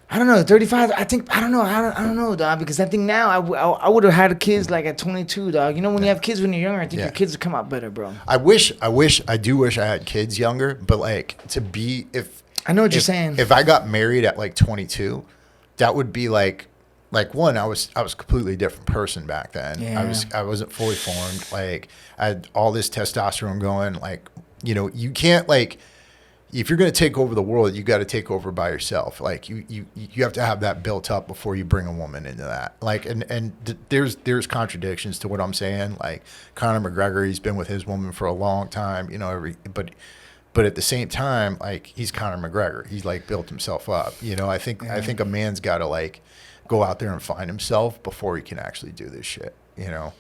I don't know, 35. I don't know, dog. Because I think now I would have had kids like at 22, dog. You know, when you have kids when you're younger, I think your kids would come out better, bro. I do wish I had kids younger, but, like, I know what you're saying. If I got married at, like, 22, that would be like one, I was a completely different person back then. Yeah. I wasn't fully formed. Like, I had all this testosterone going. Like, you know, you can't, like, if you're going to take over the world, you got to take over by yourself. Like, you have to have that built up before you bring a woman into that. Like, there's contradictions to what I'm saying. Like, Conor McGregor, he's been with his woman for a long time, you know, but at the same time, like, he's Conor McGregor. He's, like, built himself up. You know, I think a man's got to, like, go out there and find himself before he can actually do this shit, you know?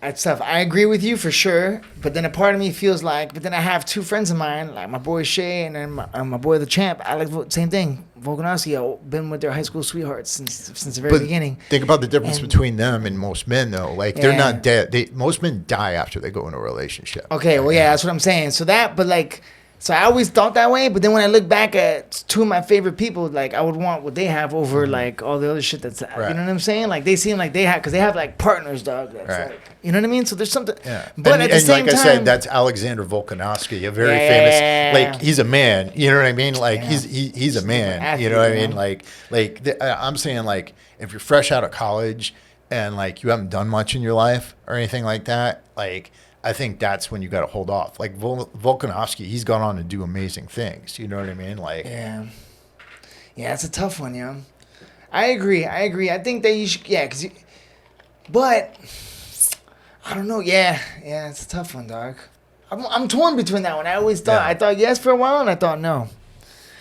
That's tough. I agree with you for sure. But then a part of me feels like, but then I have two friends of mine, like my boy Shay and then my boy the Champ. Alex, same thing. Volkanovski, I've been with their high school sweethearts since the very beginning. Think about the difference between them and most men, though. Like, they're not dead. Most men die after they go into a relationship. Okay, well, yeah, that's what I'm saying. So I always thought that way, but then when I look back at two of my favorite people, like, I would want what they have over, like, all the other shit that's, you know what I'm saying? Like, they seem like they have, because they have, like, partners, dog. That's like, you know what I mean? So there's something. Yeah. But at the same time, like I said, that's Alexander Volkanovski, a very famous, like, he's a man. You know what I mean? Like, he's a man. Athlete, you know what I mean? I'm saying, like, if you're fresh out of college and, like, you haven't done much in your life or anything like that, like, I think that's when you got to hold off. Like, Volkanovski, he's gone on to do amazing things. You know what I mean? Like, yeah, it's a tough one, yo. I agree. I think that you should, but I don't know. Yeah, it's a tough one, dog. I'm torn between that one. I always thought I thought yes for a while, and I thought no.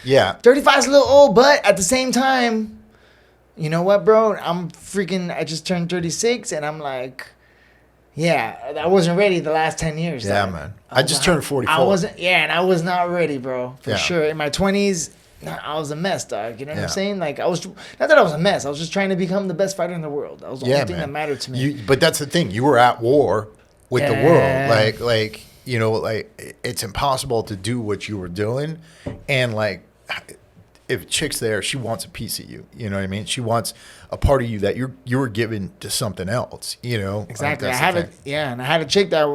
Yeah, 35 is a little old, but at the same time, you know what, bro? I just turned 36, and I'm like. Yeah, I wasn't ready the last 10 years. Yeah, though. man. I just turned 44. And I was not ready, bro. For sure. In my 20s, I was a mess, dog. You know what I'm saying? Like, not that I was a mess. I was just trying to become the best fighter in the world. That was the only thing that mattered to me. But that's the thing. You were at war with the world. Like, you know, like, it's impossible to do what you were doing. And, like, if a chick's there, she wants a piece of you. You know what I mean? She wants a part of you that you were given to something else. You know exactly. I had a chick that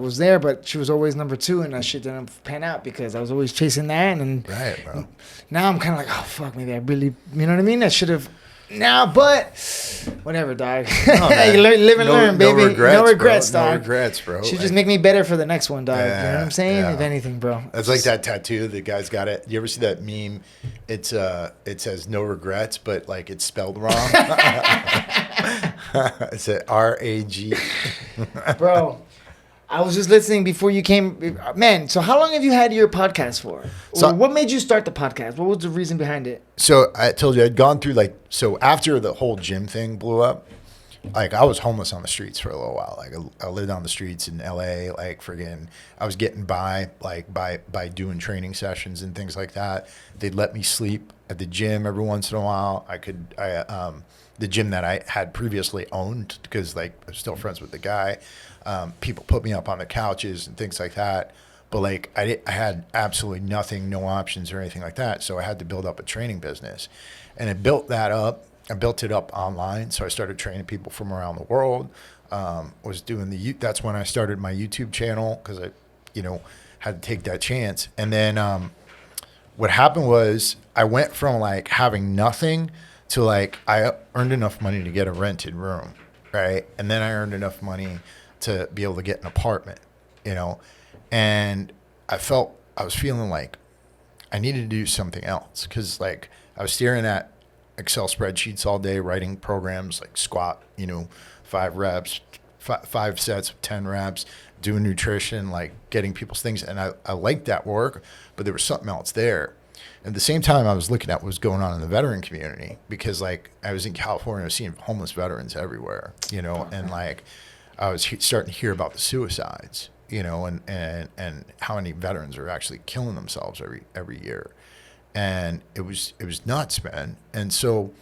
was there, but she was always number two, and that shit didn't pan out because I was always chasing that. And right, bro. Now I'm kind of like, oh fuck, maybe I really, you know what I mean? I should have. Now, but whatever, dog. No, you live and learn, baby. No regrets, dog. No regrets, bro. Should just make me better for the next one, dog. You know what I'm saying? Yeah. If anything, bro. It's like that tattoo. The guy's got it. You ever see that meme? It says no regrets, but, like, it's spelled wrong. It's a RAG. Bro. I was just listening before you came. Man, so how long have you had your podcast for? So, what made you start the podcast? What was the reason behind it? So I told you I'd gone through, like, so after the whole gym thing blew up, like I was homeless on the streets for a little while. Like I lived on the streets in LA, like friggin' I was getting by like by doing training sessions and things like that. They'd let me sleep at the gym every once in a while. The gym that I had previously owned, because like I'm still friends with the guy. People put me up on the couches and things like that. But like I had absolutely nothing, no options or anything like that. So I had to build up a training business, and I built that up. I built it up online. So I started training people from around the world. Was doing that's when I started my YouTube channel, because I, had to take that chance. And then what happened was I went from like having nothing to like I earned enough money to get a rented room, right? And then I earned enough money to be able to get an apartment, and I was feeling like I needed to do something else, because like I was staring at Excel spreadsheets all day, writing programs like squat, 5 reps, 5 sets of 10 reps, doing nutrition, like getting people's things. And I liked that work, but there was something else there. At the same time, I was looking at what was going on in the veteran community, because like I was in California, I was seeing homeless veterans everywhere, and like I was starting to hear about the suicides, and how many veterans are actually killing themselves every year. And it was nuts, man. And so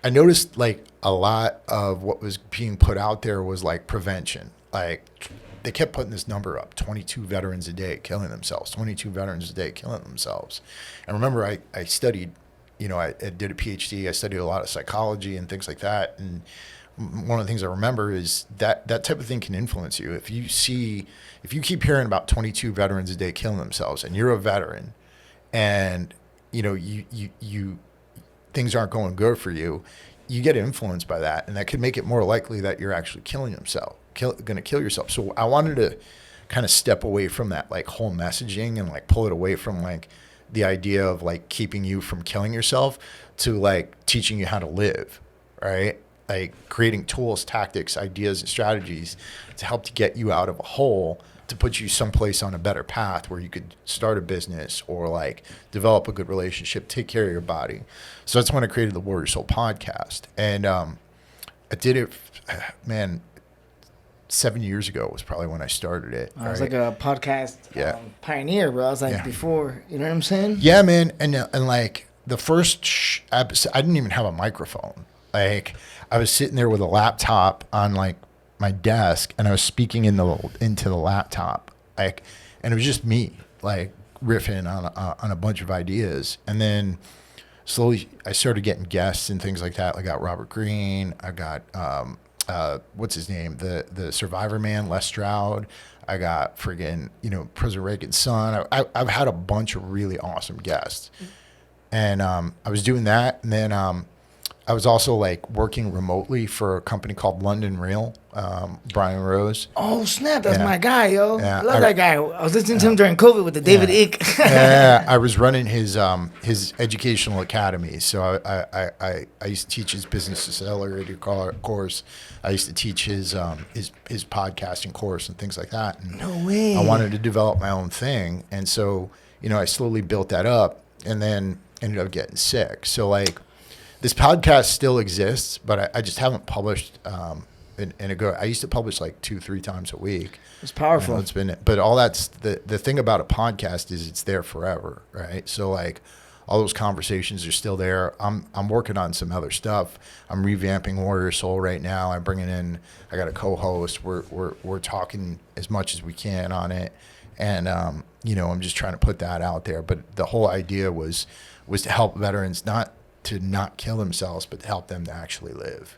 I noticed like a lot of what was being put out there was like prevention. Like they kept putting this number up, 22 veterans a day killing themselves, 22 veterans a day killing themselves. And remember, I studied, I did a PhD. I studied a lot of psychology and things like that. And one of the things I remember is that type of thing can influence you. If you keep hearing about 22 veterans a day killing themselves, and you're a veteran, and you things aren't going good for you, you get influenced by that, and that could make it more likely that you're actually going to kill yourself. So I wanted to kind of step away from that like whole messaging and like pull it away from like the idea of like keeping you from killing yourself to like teaching you how to live, right? Like creating tools, tactics, ideas, and strategies to help to get you out of a hole, to put you someplace on a better path where you could start a business or like develop a good relationship, take care of your body. So that's when I created the Warrior Soul podcast. And I did it, man, 7 years ago was probably when I started it. I was like a podcast pioneer, bro. I was like before, you know what I'm saying? Yeah, man. And like the first episode, I didn't even have a microphone. Like I was sitting there with a laptop on like my desk, and I was speaking into the laptop, like, and it was just me, like riffing on a bunch of ideas. And then slowly I started getting guests and things like that. I got Robert Greene. I got what's his name, the Survivor man, Les Stroud. I got friggin' President Reagan's son. I've had a bunch of really awesome guests, and I was doing that, and then I was also like working remotely for a company called London Real, Brian Rose. Oh snap, that's my guy, yo. Yeah. I love that guy. I was listening to him during COVID with the David Icke. Yeah, I was running his educational academy. So I used to teach his business accelerator course. I used to teach his podcasting course and things like that. And no way. I wanted to develop my own thing, and so I slowly built that up, and then ended up getting sick. So like, this podcast still exists, but I just haven't published I used to publish like 2-3 times a week. It's powerful. But all that's the thing about a podcast is it's there forever, right? So like all those conversations are still there. I'm working on some other stuff. I'm revamping Warrior Soul right now. I got a co-host. We're talking as much as we can on it, and I'm just trying to put that out there. But the whole idea was to help veterans not kill themselves, but to help them to actually live,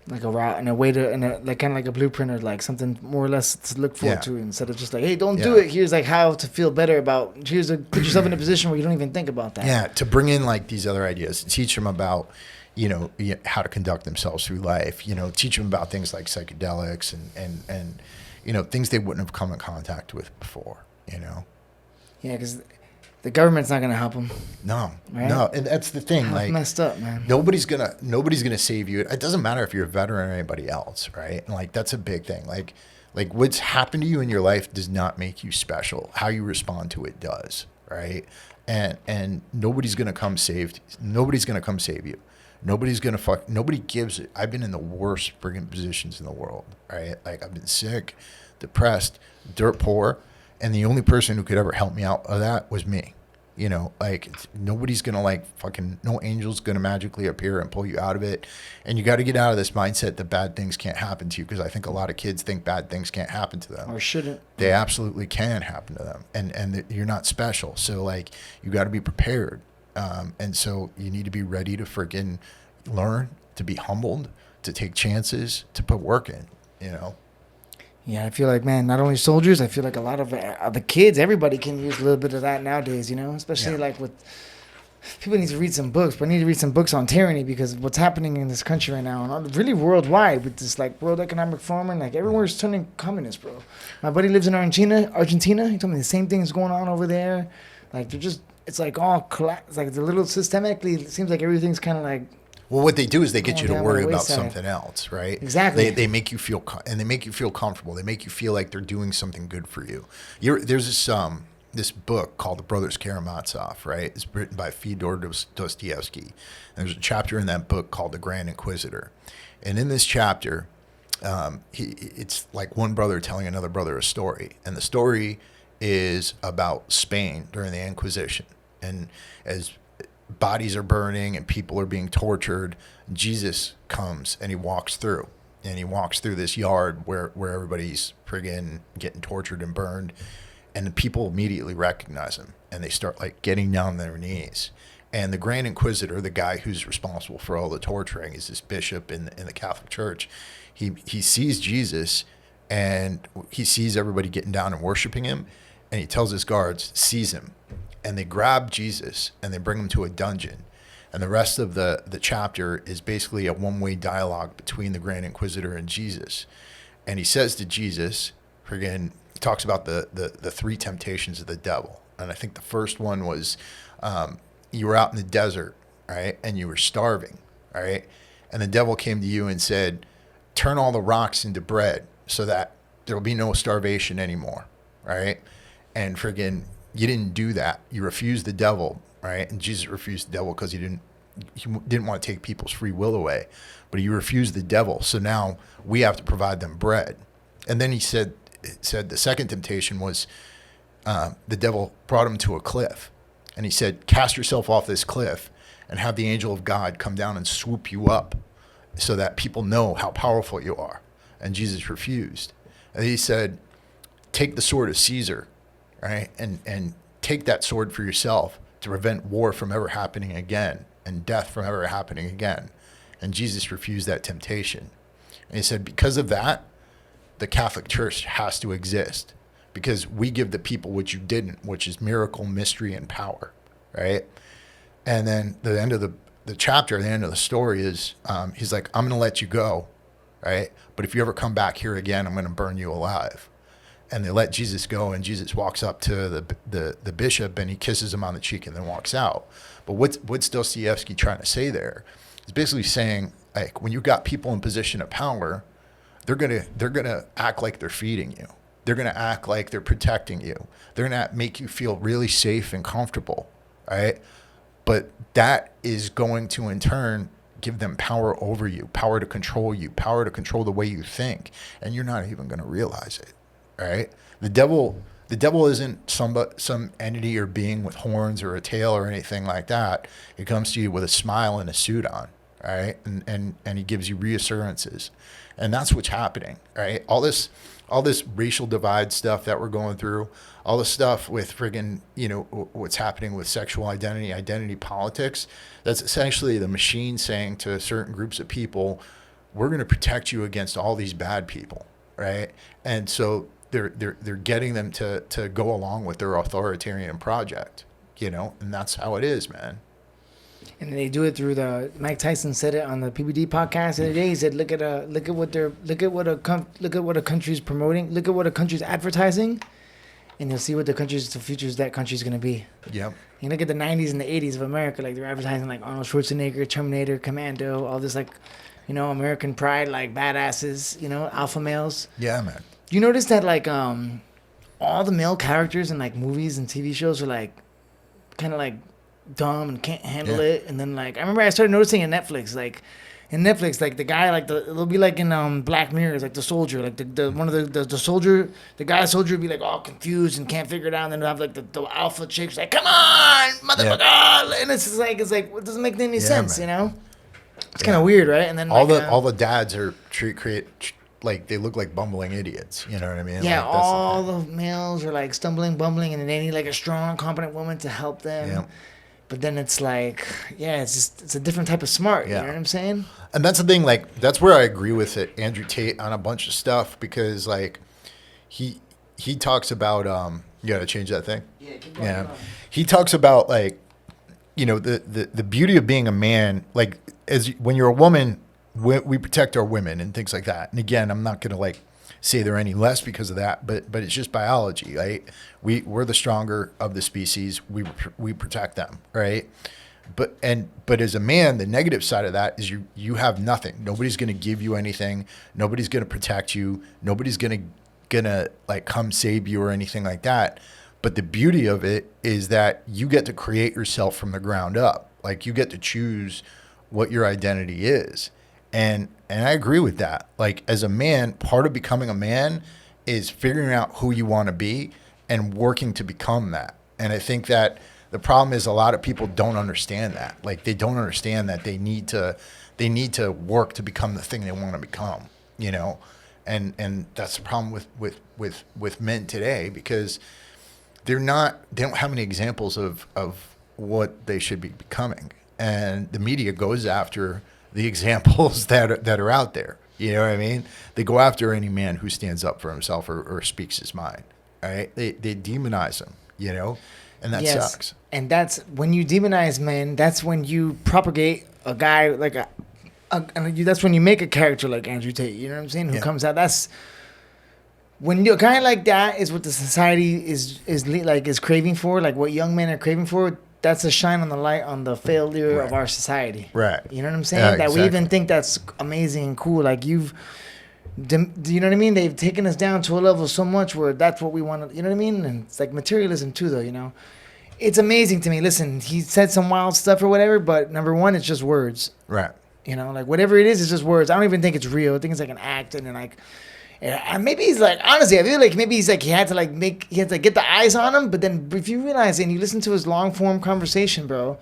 Like a route and a way to, like kind of like a blueprint or like something more or less to look forward to, instead of just like, hey, don't do it. Here's like how to feel better about, put yourself in a position where you don't even think about that. Yeah, to bring in like these other ideas, to teach them about, how to conduct themselves through life, teach them about things like psychedelics and things they wouldn't have come in contact with before, Yeah, because the government's not gonna help them. No, right? No, and that's the thing. That's like messed up, man. Nobody's gonna save you. It doesn't matter if you're a veteran or anybody else, right? And like that's a big thing. Like what's happened to you in your life does not make you special. How you respond to it does, right? And nobody's gonna come save you. Nobody gives it. I've been in the worst friggin' positions in the world, right? Like, I've been sick, depressed, dirt poor, and the only person who could ever help me out of that was me. You know, like, nobody's gonna, like, fucking, no angel's gonna magically appear and pull you out of it. And you got to get out of this mindset that bad things can't happen to you, because I think a lot of kids think bad things can't happen to them. Or shouldn't. They absolutely can happen to them, and you're not special. So, like, you got to be prepared. And so you need to be ready to freaking learn, to be humbled, to take chances, to put work in, you know? Yeah, I feel like, man, not only soldiers, I feel like a lot of the kids, everybody can use a little bit of that nowadays, you know? Especially like with, people need to read some books, but need to read some books on tyranny, because what's happening in this country right now, and really worldwide, with this like World Economic Forum, and like everywhere's turning communist, bro. My buddy lives in Argentina. He told me the same thing is going on over there. Like, they're just, it's like all, it's like the little systemically, it seems like everything's kind of like, well, what they do is they get you to worry about wayside. something else, right? Exactly. They make you feel, and they make you feel comfortable. They make you feel like they're doing something good for you. There's this book called The Brothers Karamazov, right? It's written by Fyodor Dostoevsky. And there's a chapter in that book called The Grand Inquisitor. And in this chapter, it's like one brother telling another brother a story. And the story is about Spain during the Inquisition. And as bodies are burning and people are being tortured, Jesus comes and he walks through. And he walks through this yard where everybody's friggin' getting tortured and burned. And the people immediately recognize him. And they start, like, getting down on their knees. And the Grand Inquisitor, the guy who's responsible for all the torturing, is this bishop in the Catholic Church. He sees Jesus, and he sees everybody getting down and worshiping him. And he tells his guards, seize him. And they grab Jesus and they bring him to a dungeon. And the rest of the chapter is basically a one-way dialogue between the Grand Inquisitor and Jesus. And he says to Jesus, he talks about the three temptations of the devil. And I think the first one was you were out in the desert, right? And you were starving, right? And the devil came to you and said, turn all the rocks into bread so that there will be no starvation anymore, right? And you didn't do that. You refused the devil, right? And Jesus refused the devil because he didn't want to take people's free will away, but he refused the devil. So now we have to provide them bread. And then he said the second temptation was the devil brought him to a cliff, and he said, cast yourself off this cliff and have the angel of God come down and swoop you up so that people know how powerful you are. And Jesus refused. And he said, take the sword of Caesar, right? And take that sword for yourself to prevent war from ever happening again and death from ever happening again. And Jesus refused that temptation. And he said, because of that, the Catholic Church has to exist, because we give the people what you didn't, which is miracle, mystery, and power, right? And then the end of the chapter, the end of the story is, he's like, I'm going to let you go, right? But if you ever come back here again, I'm going to burn you alive. And they let Jesus go, and Jesus walks up to the bishop, and he kisses him on the cheek and then walks out. But what's Dostoevsky trying to say there? He's basically saying, like, when you got people in position of power, they're gonna act like they're feeding you. They're gonna act like they're protecting you. They're gonna make you feel really safe and comfortable, right? But that is going to, in turn, give them power over you, power to control you, power to control the way you think, and you're not even gonna realize it. Right? The devil isn't some entity or being with horns or a tail or anything like that. He comes to you with a smile and a suit on, right? And he gives you reassurances. And that's what's happening, right? All this racial divide stuff that we're going through, all the stuff with what's happening with sexual identity politics, that's essentially the machine saying to certain groups of people, we're going to protect you against all these bad people, right? And so they're getting them to go along with their authoritarian project, and that's how it is, man. And they do it through Mike Tyson said it on the PBD podcast the other day. He said, look at what a country's promoting, look at what a country's advertising, and you'll see what the future's that country's gonna be. Yep. You look at the 90s and the 80s of America, like they're advertising like Arnold Schwarzenegger, Terminator, Commando, all this American pride, like badasses, alpha males. Yeah, man. You notice that all the male characters in like movies and TV shows are like kind of like dumb and can't handle it. And then like I remember I started noticing in Netflix, like the guy like it'll be like in Black Mirror, like the soldier, like the one of the soldier, the guy soldier would be like all confused and can't figure it out, and then they'll have like the alpha chicks like, come on, motherfucker, and it's just like it doesn't make any sense, man. you know? It's kind of weird, right? And then all the dads are like they look like bumbling idiots. You know what I mean? Yeah, like, all the males are like stumbling, bumbling, and then they need like a strong, competent woman to help them. Yeah. But then it's like, it's a different type of smart. Yeah. You know what I'm saying? And that's the thing. Like that's where I agree with it, Andrew Tate, on a bunch of stuff, because like he talks about you got to change that thing. Yeah. Keep going, Yeah. keep going. He talks about like, you know, the beauty of being a man, like when you're a woman, we protect our women and things like that. And again, I'm not going to like say they're any less because of that, but it's just biology, right? We're the stronger of the species. We protect them, right? But as a man, the negative side of that is you have nothing. Nobody's going to give you anything. Nobody's going to protect you. Nobody's going to like come save you or anything like that. But the beauty of it is that you get to create yourself from the ground up. Like you get to choose what your identity is. And I agree with that. Like as a man, part of becoming a man is figuring out who you want to be and working to become that. And I think that the problem is a lot of people don't understand that. Like they don't understand that they need to work to become the thing they want to become, you know? And that's the problem with men today, because they don't have any examples of what they should be becoming. And the media goes after the examples that are out there. You know what I mean? They go after any man who stands up for himself or speaks his mind. All right? They demonize him, you know? And that sucks. And that's when you demonize men, that's when you propagate a guy like that's when you make a character like Andrew Tate, you know what I'm saying? Who comes out. That's when a guy like that is what the society is craving for, like what young men are craving for. That's a shine on the light on the failure of our society. Right. You know what I'm saying? Yeah, that we even think that's amazing and cool. Like do you know what I mean? They've taken us down to a level so much where that's what we want to, you know what I mean? And it's like materialism too, though, you know? It's amazing to me. Listen, he said some wild stuff or whatever, but number one, it's just words. Right. You know, like whatever it is, it's just words. I don't even think it's real. I think it's like an act, and then like, and maybe he's like, honestly, I feel like maybe he's like he had to get the eyes on him. But then if you realize and you listen to his long form conversation, bro,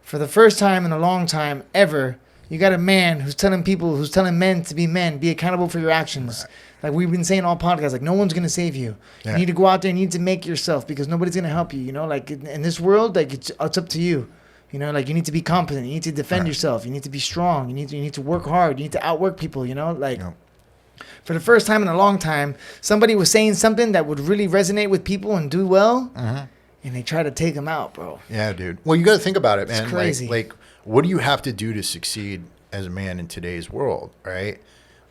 for the first time in a long time ever, you got a man who's telling men to be men, be accountable for your actions. Right. Like we've been saying all podcasts, like no one's gonna save you. Yeah. You need to go out there and you need to make yourself, because nobody's gonna help you. You know, like in this world, like it's up to you. You know, like you need to be competent. You need to defend yourself. You need to be strong. You need to work hard. You need to outwork people. You know, like for the first time in a long time, somebody was saying something that would really resonate with people and do well, and they try to take them out, bro. Yeah, dude. Well, you got to think about it, man. It's crazy. Like, what do you have to do to succeed as a man in today's world, right?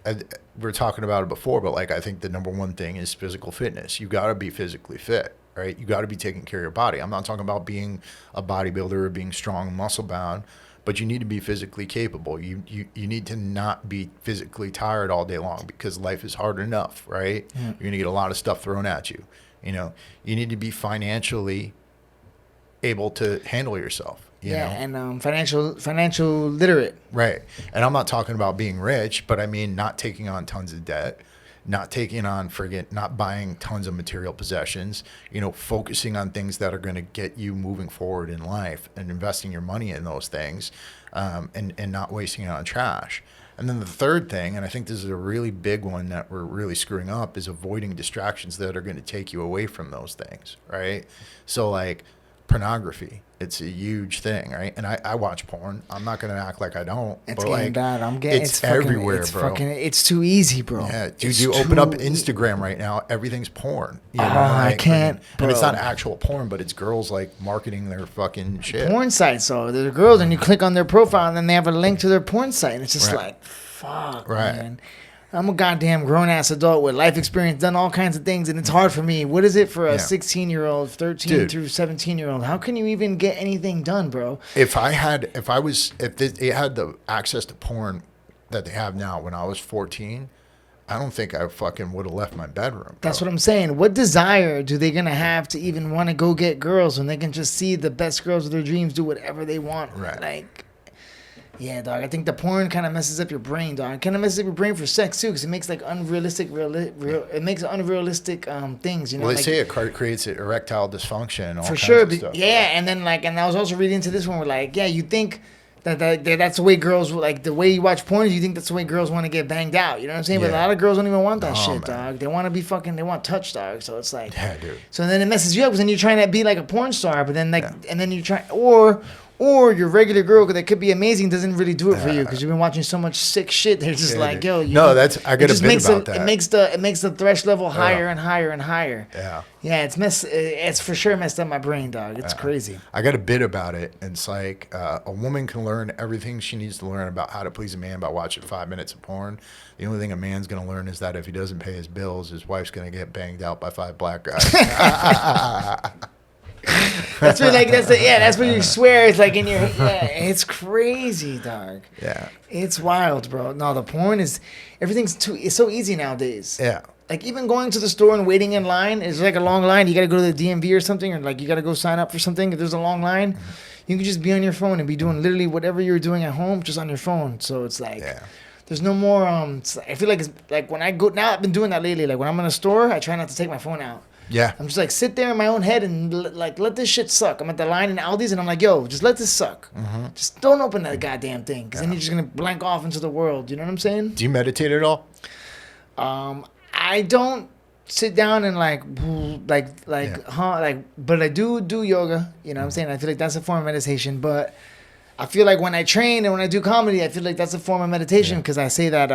We were talking about it before, but like I think the number one thing is physical fitness. You got to be physically fit. Right? You got to be taking care of your body. I'm not talking about being a bodybuilder or being strong, muscle bound, but you need to be physically capable. You need to not be physically tired all day long, because life is hard enough, right? Yeah. You're going to get a lot of stuff thrown at you. You know, you need to be financially able to handle yourself. You know? And financial literate. Right. And I'm not talking about being rich, but I mean not taking on tons of debt. Not buying tons of material possessions, you know, focusing on things that are going to get you moving forward in life and investing your money in those things, and not wasting it on trash. And then the third thing, and I think this is a really big one that we're really screwing up, is avoiding distractions that are going to take you away from those things, right? So like pornography. It's a huge thing, right? And I watch porn. I'm not going to act like I don't. It's but getting like, bad. It's everywhere, bro. It's too easy, bro. Yeah, dude, you open up Instagram right now, everything's porn. You know, I can't, bro. And it's not actual porn, but it's girls like marketing their fucking shit. Porn sites, though. They're girls, and you click on their profile, and then they have a link to their porn site. And it's just like, fuck, man. I'm a goddamn grown-ass adult with life experience, done all kinds of things, and it's hard for me. What is it for a 16-year-old, 13 through 17-year-old? How can you even get anything done, bro? If they had the access to porn that they have now when I was 14, I don't think I fucking would have left my bedroom. Bro. That's what I'm saying. What desire do they gonna have to even want to go get girls when they can just see the best girls of their dreams do whatever they want? Right. Like, yeah, dog. I think the porn kind of messes up your brain, dog. It kind of messes up your brain for sex too, because it makes like unrealistic, it makes unrealistic things. You know, well, they like, say it creates erectile dysfunction. All for kinds sure. of stuff. Yeah, and then like, and I was also reading into this one. We're like, yeah, you think. That's the way girls like the way you watch porn. You think that's the way girls want to get banged out. You know what I'm saying? But a Yeah. lot of girls don't even want that shit, man. dog. They want to be fucking. They want touch, dog. So it's like, Yeah, dude. So then it messes you up because then you're trying to be like a porn star, but then like, and then you try or your regular girl that could be amazing doesn't really do it for you because you've been watching so much sick shit. They're just like, yo, you, no, that's I got a bit about that. It makes the thresh level higher and higher and higher. Yeah. Yeah, it's for sure messed up my brain, dog. It's crazy. I got a bit about it. And it's like a woman can learn everything she needs to learn about how to please a man by watching 5 minutes of porn. The only thing a man's going to learn is that if he doesn't pay his bills, his wife's going to get banged out by 5 black guys. That's where that's where you swear it's like in your it's crazy, dog. Yeah. It's wild, bro. No, the porn is it's so easy nowadays. Yeah. Like even going to the store and waiting in line is like a long line. You got to go to the DMV or something, or like you got to go sign up for something. If there's a long line, you can just be on your phone and be doing literally whatever you're doing at home just on your phone. So it's like there's no more. I feel like it's like when I go now. I've been doing that lately. Like when I'm in a store, I try not to take my phone out. Yeah. I'm just like sit there in my own head and like let this shit suck. I'm at the line in Aldi's and I'm like, yo, just let this suck. Just don't open that goddamn thing because then you're just gonna blank off into the world. You know what I'm saying? Do you meditate at all? I don't sit down and but I do yoga. You know what I'm saying? I feel like that's a form of meditation. But I feel like when I train and when I do comedy, I feel like that's a form of meditation because I say that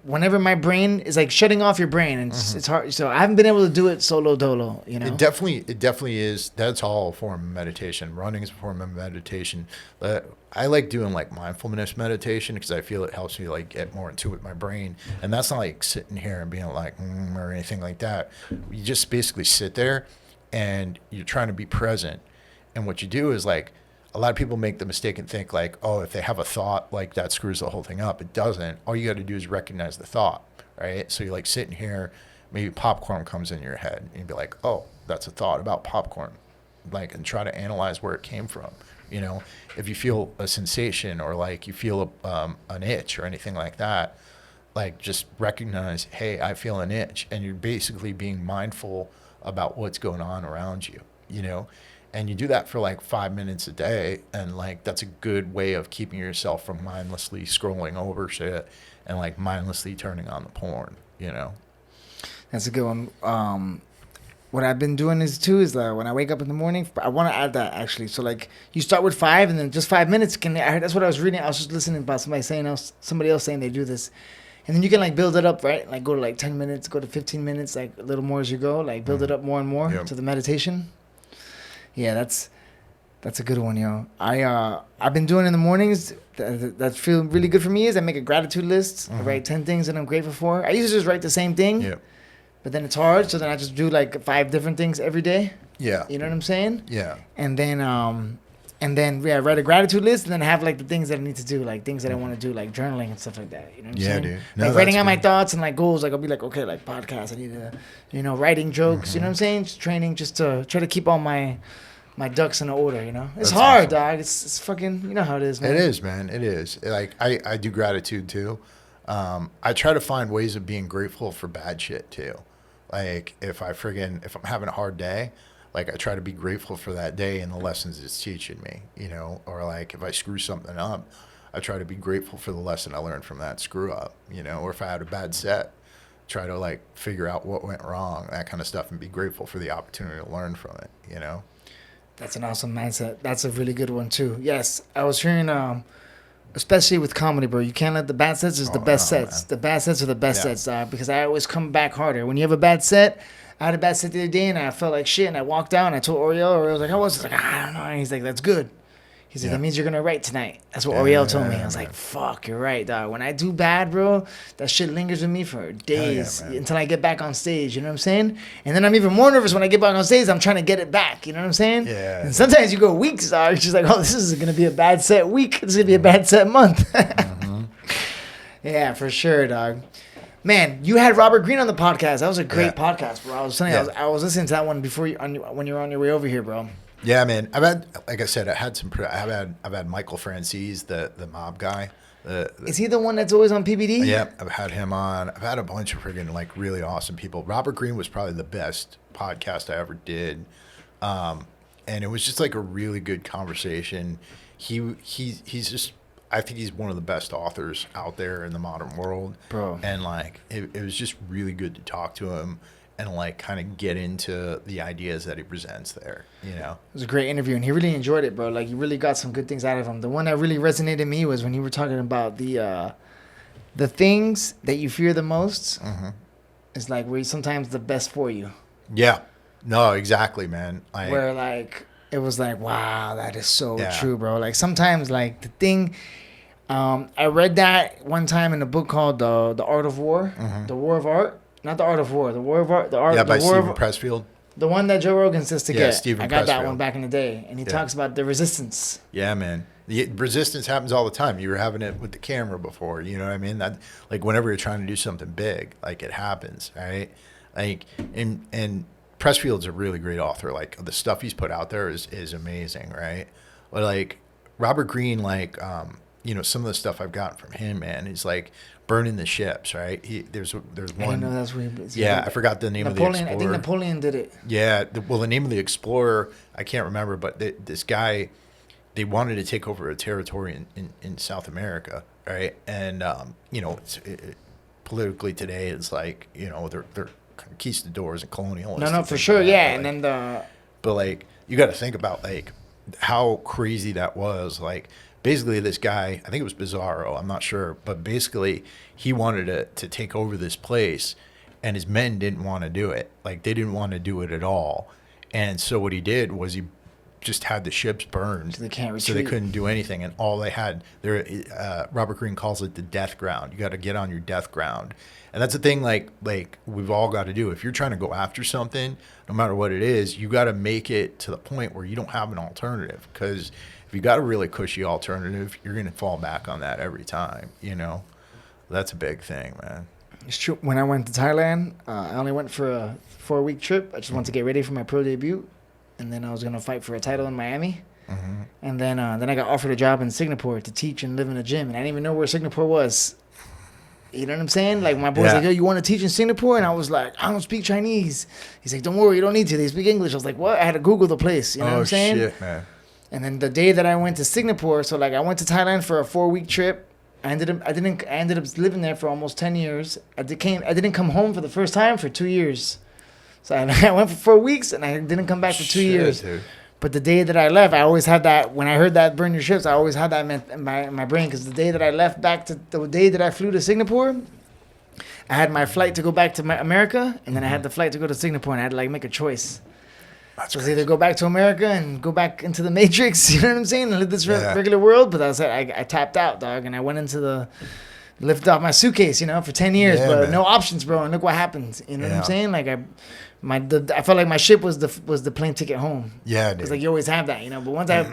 whenever my brain is like shutting off your brain and it's hard. So I haven't been able to do it solo dolo. You know, It definitely is. That's all a form of meditation. Running is a form of meditation. I like doing like mindfulness meditation because I feel it helps me like get more into it with my brain. And that's not like sitting here and being like or anything like that. You just basically sit there and you're trying to be present. And what you do is like a lot of people make the mistake and think like, oh, if they have a thought, like that screws the whole thing up. It doesn't. All you got to do is recognize the thought, right? So you're like sitting here, maybe popcorn comes in your head and you'd be like, oh, that's a thought about popcorn. Like, and try to analyze where it came from. You know, if you feel a sensation or like you feel an itch or anything like that, like just recognize, hey, I feel an itch. And you're basically being mindful about what's going on around you, you know? And you do that for like 5 minutes a day. And like, that's a good way of keeping yourself from mindlessly scrolling over shit and like mindlessly turning on the porn, you know? That's a good one. What I've been doing is when I wake up in the morning, I want to add that actually. So like you start with 5 and then just 5 minutes that's what I was reading. I was just listening about somebody else saying they do this. And then you can like build it up, right? Like go to like 10 minutes, go to 15 minutes, like a little more as you go, like build it up more and more to the meditation. Yeah, that's a good one, yo. I've been doing in the mornings that feel really good for me is I make a gratitude list. I write 10 things that I'm grateful for. I used to just write the same thing. Yeah. But then it's hard, so then I just do like 5 different things every day. Yeah. You know what I'm saying? Yeah. And then write a gratitude list and then have like the things that I need to do, like things that I want to do, like journaling and stuff like that. You know what I'm saying? Dude. No, like writing out my thoughts and like goals. Like I'll be like, okay, like podcast, I need to, writing jokes. You know what I'm saying? Just training, just to try to keep all my ducks in order. You know, it's hard, dog. It's fucking. You know how it is, man. It is, man. It is. Like I do gratitude too. I try to find ways of being grateful for bad shit too. Like if I'm having a hard day, like I try to be grateful for that day and the lessons it's teaching me, you know, or like if I screw something up, I try to be grateful for the lesson I learned from that screw up, you know, or if I had a bad set, try to like figure out what went wrong, that kind of stuff, and be grateful for the opportunity to learn from it, you know. That's an awesome mindset. That's a really good one too. Yes, I was hearing, especially with comedy, bro, you can't let the bad sets the best sets. Man. The bad sets are the best sets, because I always come back harder. When you have a bad set, I had a bad set the other day and I felt like shit and I walked out and I told Oriel was like, how was it? Like, I don't know. And he's like, that's good. He's like, that means you're going to write tonight. That's what Oriel told me. I was like, fuck, you're right, dog. When I do bad, bro, that shit lingers with me for days until I get back on stage. You know what I'm saying? And then I'm even more nervous when I get back on stage. I'm trying to get it back. You know what I'm saying? Yeah. And sometimes you go weeks, dog. It's just like, oh, this is going to be a bad set week. This is going to be a bad set month. Yeah, for sure, dog. Man, you had Robert Greene on the podcast. That was a great Yeah. podcast, bro. I was telling you, I was listening to that one before when you were on your way over here, bro. Yeah, man. I've had, like I said, I've had Michael Francis, the mob guy. Is he the one that's always on PBD? Yeah, I've had him on. I've had a bunch of friggin' like really awesome people. Robert Greene was probably the best podcast I ever did, and it was just like a really good conversation. He's just, I think he's one of the best authors out there in the modern world, Bro. And like it was just really good to talk to him and like kind of get into the ideas that he presents there, you know. It was a great interview, and he really enjoyed it, bro. Like, you really got some good things out of him. The one that really resonated with me was when you were talking about the things that you fear the most. Mm-hmm. Is like where sometimes the best for you. Yeah, no, exactly, man. Where like it was like, wow, that is so Yeah. true, bro. Like sometimes like the thing. I read that one time in a book called The Art of War, The War of Art. Not The Art of War, The War of Art. The Art. Yeah, the by War Stephen of, Pressfield. The one that Joe Rogan says to get. Stephen I got that Pressfield. one back in the day, and he talks about the resistance. Yeah, man. The resistance happens all the time. You were having it with the camera before, you know what I mean? That, like, whenever you're trying to do something big, like, it happens, right? Like, and Pressfield's a really great author. Like, the stuff he's put out there is amazing, right? But like Robert Greene, like, you know, some of the stuff I've gotten from him, man, is like burning the ships, right? There's one. I didn't know that's where he. Yeah, I forgot the name Napoleon. of the explorer. I think Napoleon did it. Yeah, the name of the explorer, I can't remember, but this guy, they wanted to take over a territory in South America, right? And you know, politically today, it's like, you know, they're conquistadors and colonialists. No, for sure, yeah. And then but like, you got to think about like how crazy that was. Like, basically, this guy, I think it was Bizarro, I'm not sure, but basically, he wanted to take over this place, and his men didn't want to do it. Like, they didn't want to do it at all. And so what he did was he just had the ships burned, So they can't so they retreat. couldn't do anything. And all they had, Robert Greene calls it the death ground. You got to get on your death ground. And that's the thing, like we've all got to do. If you're trying to go after something, no matter what it is, you got to make it to the point where you don't have an alternative. Because if you got a really cushy alternative, you're going to fall back on that every time, you know? That's a big thing, man. it's true. When I went to Thailand, I only went for a 4-week trip. I just wanted to get ready for my pro debut, and then I was gonna fight for a title in Miami. And then I got offered a job in Singapore to teach and live in a gym, and I didn't even know where Singapore was. You know what I'm saying? Like, my boy's Yeah. like, yo, you want to teach in Singapore? And I was like, I don't speak Chinese. He's like, don't worry, you don't need to. They speak English. I was like, what? I had to Google the place. You know what I'm saying? Shit, man. And then the day that I went to Singapore, so like I went to Thailand for a 4-week trip. I ended up living there for almost 10 years. I didn't come home for the first time for 2 years. So I went for 4 weeks and I didn't come back for 2 Shit, years. dude. But the day that I left, I always had that. When I heard that burn your ships, I always had that in my brain, because the day that I left the day that I flew to Singapore, I had my flight to go back to America, and then I had the flight to go to Singapore, and I had to like make a choice. That's So it's either go back to America and go back into the Matrix, you know what I'm saying, and live this Yeah. regular world. But I tapped out, dog, and I went into lifted off my suitcase, you know, for 10 years, Yeah, but man. no options, bro. And look what happened. You know what I'm Yeah. saying? Like I felt like my ship was the plane ticket home. Yeah, dude. It's like you always have that, you know. But once I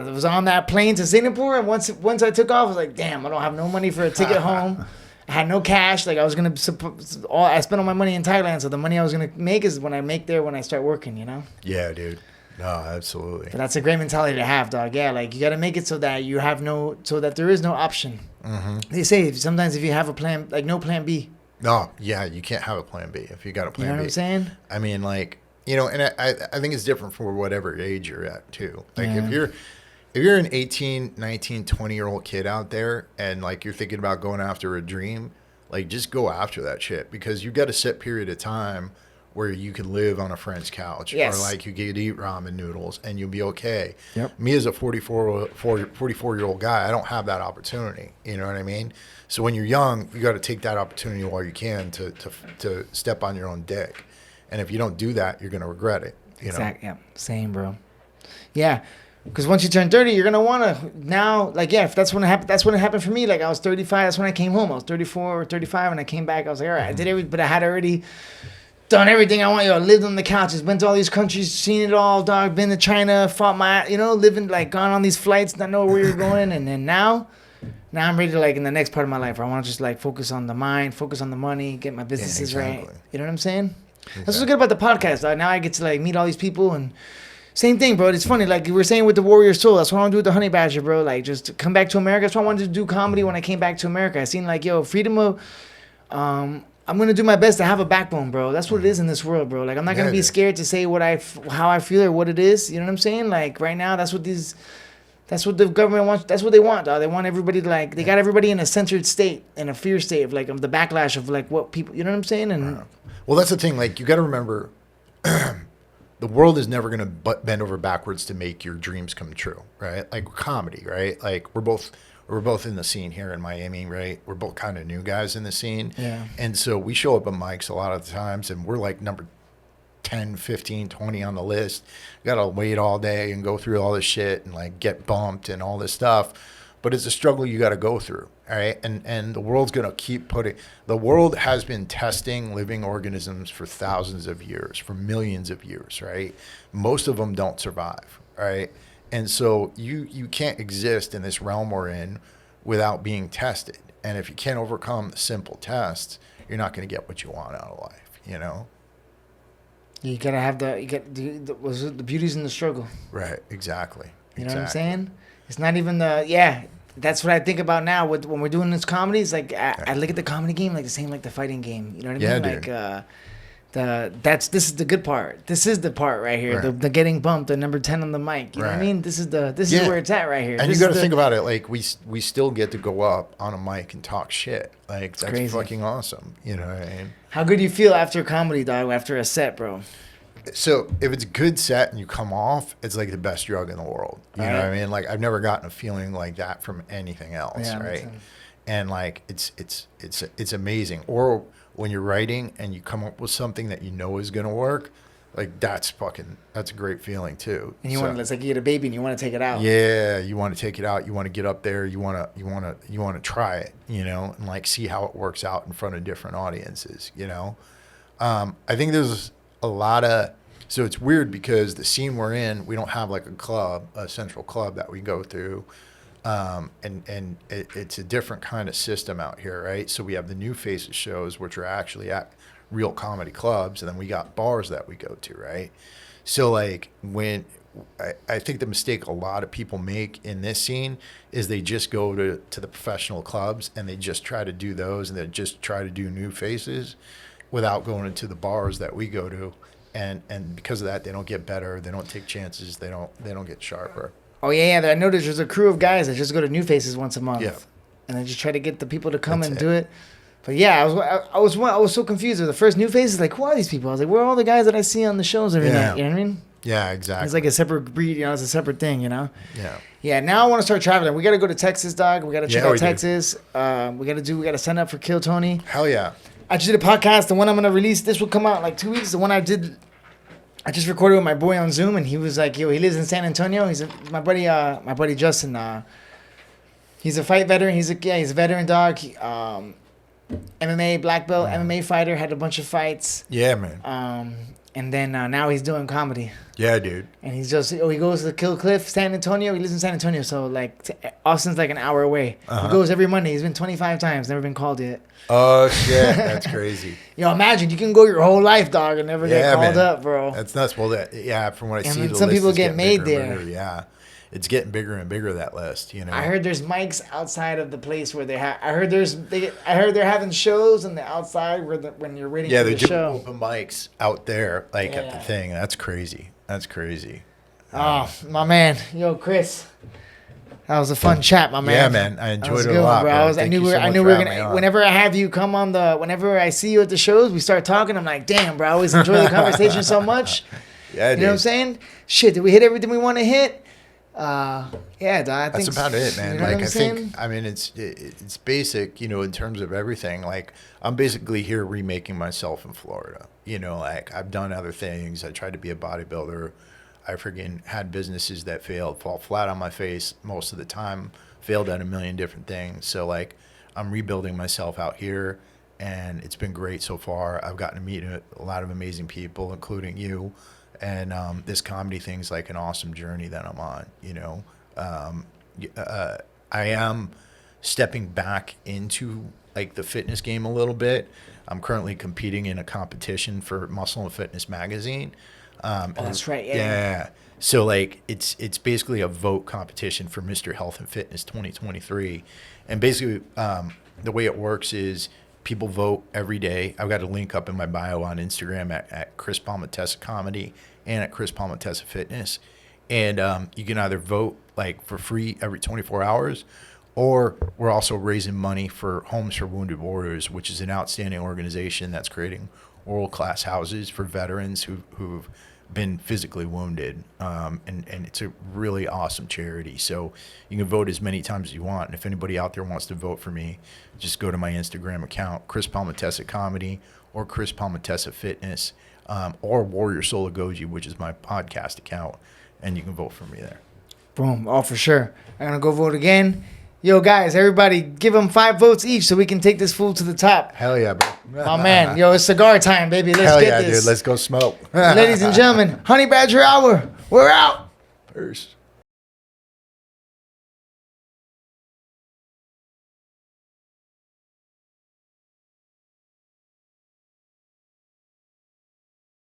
was on that plane to Singapore, and once I took off, I was like, damn, I don't have no money for a ticket home. I had no cash. Like, I was gonna I spent all my money in Thailand, so the money I was gonna make is when I start working, you know. Yeah, dude. No, absolutely. But that's a great mentality to have, dog. Yeah, like you gotta make it so that so that there is no option. They say sometimes if you have a plan, like no plan B. No, yeah, you can't have a plan B if you got a You plan know what B. I'm saying? I mean, like, you know, and I think it's different for whatever age you're at too. Like, Yeah. if you're an 18, 19, 20-year-old kid out there and like you're thinking about going after a dream, like just go after that shit, because you got a set period of time where you can live on a friend's couch, Yes. or like you could eat ramen noodles and you'll be okay. Yep. Me as a 44-year-old guy, I don't have that opportunity. You know what I mean? So when you're young, you got to take that opportunity while you can to step on your own dick. And if you don't do that, you're going to regret it. You know? Exactly. Yeah. Same, bro. Yeah. Because once you turn 30, you're gonna wanna now, like, yeah. If that's when it happened. That's when it happened for me. Like, I was 35. That's when I came home. I was 34 or 35, and I came back. I was like, all right, I did everything, but I had already done everything I wanted. I lived on the couches, went to all these countries, seen it all, dog. Been to China, fought living, like, gone on these flights, not know where you're going, and then now, now I'm ready to, like, in the next part of my life where I want to just, like, focus on the mind, focus on the money, get my businesses right. You know what I'm saying? Exactly. That's what's good about the podcast, dog. Now I get to, like, meet all these people, and same thing, bro. It's funny, like you were saying with the Warrior Soul. That's what I want to do with the Honey Badger, bro. Like, just come back to America. That's why I wanted to do comedy when I came back to America. I seen, like, yo, freedom of... I'm going to do my best to have a backbone, bro. That's what it is in this world, bro. Like, I'm not going to be scared to say how I feel or what it is. You know what I'm saying? Like, right now, that's what the government wants. That's what they want, dog. They want everybody to, like, they got everybody in a censored state, in a fear state of, like, the backlash of, like, what people, you know what I'm saying? And well, that's the thing. Like, you got to remember, the world is never going to bend over backwards to make your dreams come true, right? Like, comedy, right? Like, we're both in the scene here in Miami, right? We're both kind of new guys in the scene. Yeah. And so we show up at mics a lot of the times, and we're like number 10, 15, 20 on the list. Got to wait all day and go through all this shit and, like, get bumped and all this stuff. But it's a struggle you got to go through, all right? And the world's going to keep the world has been testing living organisms for thousands of years, for millions of years, right? Most of them don't survive, right? And so you can't exist in this realm we're in without being tested. And if you can't overcome the simple tests, you're not going to get what you want out of life, you know? You got to have the beauty's in the struggle. Right, exactly. You know what I'm saying? It's not even that's what I think about now when we're doing this comedy. It's like, I look at the comedy game like the same like the fighting game. You know what I mean? Dude. Like, this is the good part. This is the part right here. Right. The getting bumped, the number 10 on the mic. You know what I mean? This is where it's at right here. And you got to think about it. Like, we still get to go up on a mic and talk shit. Like, that's crazy. Fucking awesome. You know what I mean? How good do you feel after comedy, dog? After a set, bro? So if it's a good set and you come off, it's like the best drug in the world. You know what I mean? Like, I've never gotten a feeling like that from anything else, right? And, like, it's amazing. Or when you're writing and you come up with something that you know is gonna work, like, that's a great feeling too. And it's like you get a baby and you want to take it out. Yeah, you want to take it out. You want to get up there. You want to try it, you know, and, like, see how it works out in front of different audiences, you know. I think there's a lot of, so it's weird because the scene we're in, we don't have like a central club that we go through. And it's a different kind of system out here, right? So we have the New Faces shows, which are actually at real comedy clubs, and then we got bars that we go to, right? So, like, when I think the mistake a lot of people make in this scene is they just go to the professional clubs and they just try to do those, and they just try to do New Faces without going into the bars that we go to, and because of that, they don't get better, they don't take chances, they don't get sharper. Oh yeah. I noticed there's a crew of guys that just go to New Faces once a month, and they just try to get the people to come do it. But yeah, I was so confused with the first New Faces. Like, who are these people? I was like, where are all the guys that I see on the shows every night? You know what I mean? Yeah, exactly. It's like a separate breed, you know. It's a separate thing, you know. Yeah. Yeah. Now I want to start traveling. We got to go to Texas, dog. We got to check out Texas. We got to sign up for Kill Tony. Hell yeah. I just did a podcast. The one I'm gonna release, this will come out in like 2 weeks. The one I just recorded with my boy on Zoom, and he was like, "Yo, he lives in San Antonio. He's my buddy Justin. He's a fight veteran. He's a veteran, dog. MMA black belt, MMA fighter. Had a bunch of fights. Yeah, man. And then now he's doing comedy. Yeah, dude. And he goes to Kill Cliff, San Antonio. He lives in San Antonio, so like Austin's like an hour away. He goes every Monday. He's been 25 times, never been called yet. Oh shit, that's crazy. Yo, imagine you can go your whole life, dog, and never get called up, bro. That's nuts. Well, from what I see, some people get made there. Yeah, it's getting bigger and bigger, that list. You know, I heard there's mics outside of the place where they have. I heard they're having shows on the outside when you're waiting for the show. Yeah, they're doing open mics out there, like at the thing. That's crazy. That's crazy. Oh, my man, yo, Chris. That was a fun chat, my man. Yeah, man. I enjoyed it a lot, bro. I knew we were gonna. Whenever I have you come on whenever I see you at the shows, we start talking. I'm like, damn, bro. I always enjoy the conversation so much. Yeah, you know what I'm saying? Shit, did we hit everything we want to hit? Yeah, dog, I think that's about it, man. You know like, I mean, it's basic, you know, in terms of everything. Like, I'm basically here remaking myself in Florida. You know, like, I've done other things. I tried to be a bodybuilder. I friggin' had businesses that failed, fall flat on my face most of the time, failed at a million different things. So, like, I'm rebuilding myself out here, and it's been great so far. I've gotten to meet a lot of amazing people, including you, and this comedy thing's like an awesome journey that I'm on, you know. I am stepping back into like the fitness game a little bit. I'm currently competing in a competition for Muscle and Fitness magazine. That's right. Yeah. So like it's basically a vote competition for Mr. Health and Fitness 2023. And basically the way it works is people vote every day. I've got a link up in my bio on Instagram at Chris Palmatessa Comedy and at Chris Palmatessa Fitness. And you can either vote like for free every 24 hours, or we're also raising money for Homes for Wounded Warriors, which is an outstanding organization that's creating world-class houses for veterans who've been physically wounded. And it's a really awesome charity. So you can vote as many times as you want. And if anybody out there wants to vote for me, just go to my Instagram account, Chris Palmatessa Comedy or Chris Palmatessa Fitness, or Warrior Soul Goji, which is my podcast account, and you can vote for me there. Boom. Oh, for sure. I'm going to go vote again. Yo, guys, everybody, give them 5 votes each so we can take this fool to the top. Hell yeah, bro. Oh, man. Yo, it's cigar time, baby. Let's Hell get yeah, this. dude. Let's go smoke. Ladies and gentlemen, Honey Badger Hour. We're out. Peace.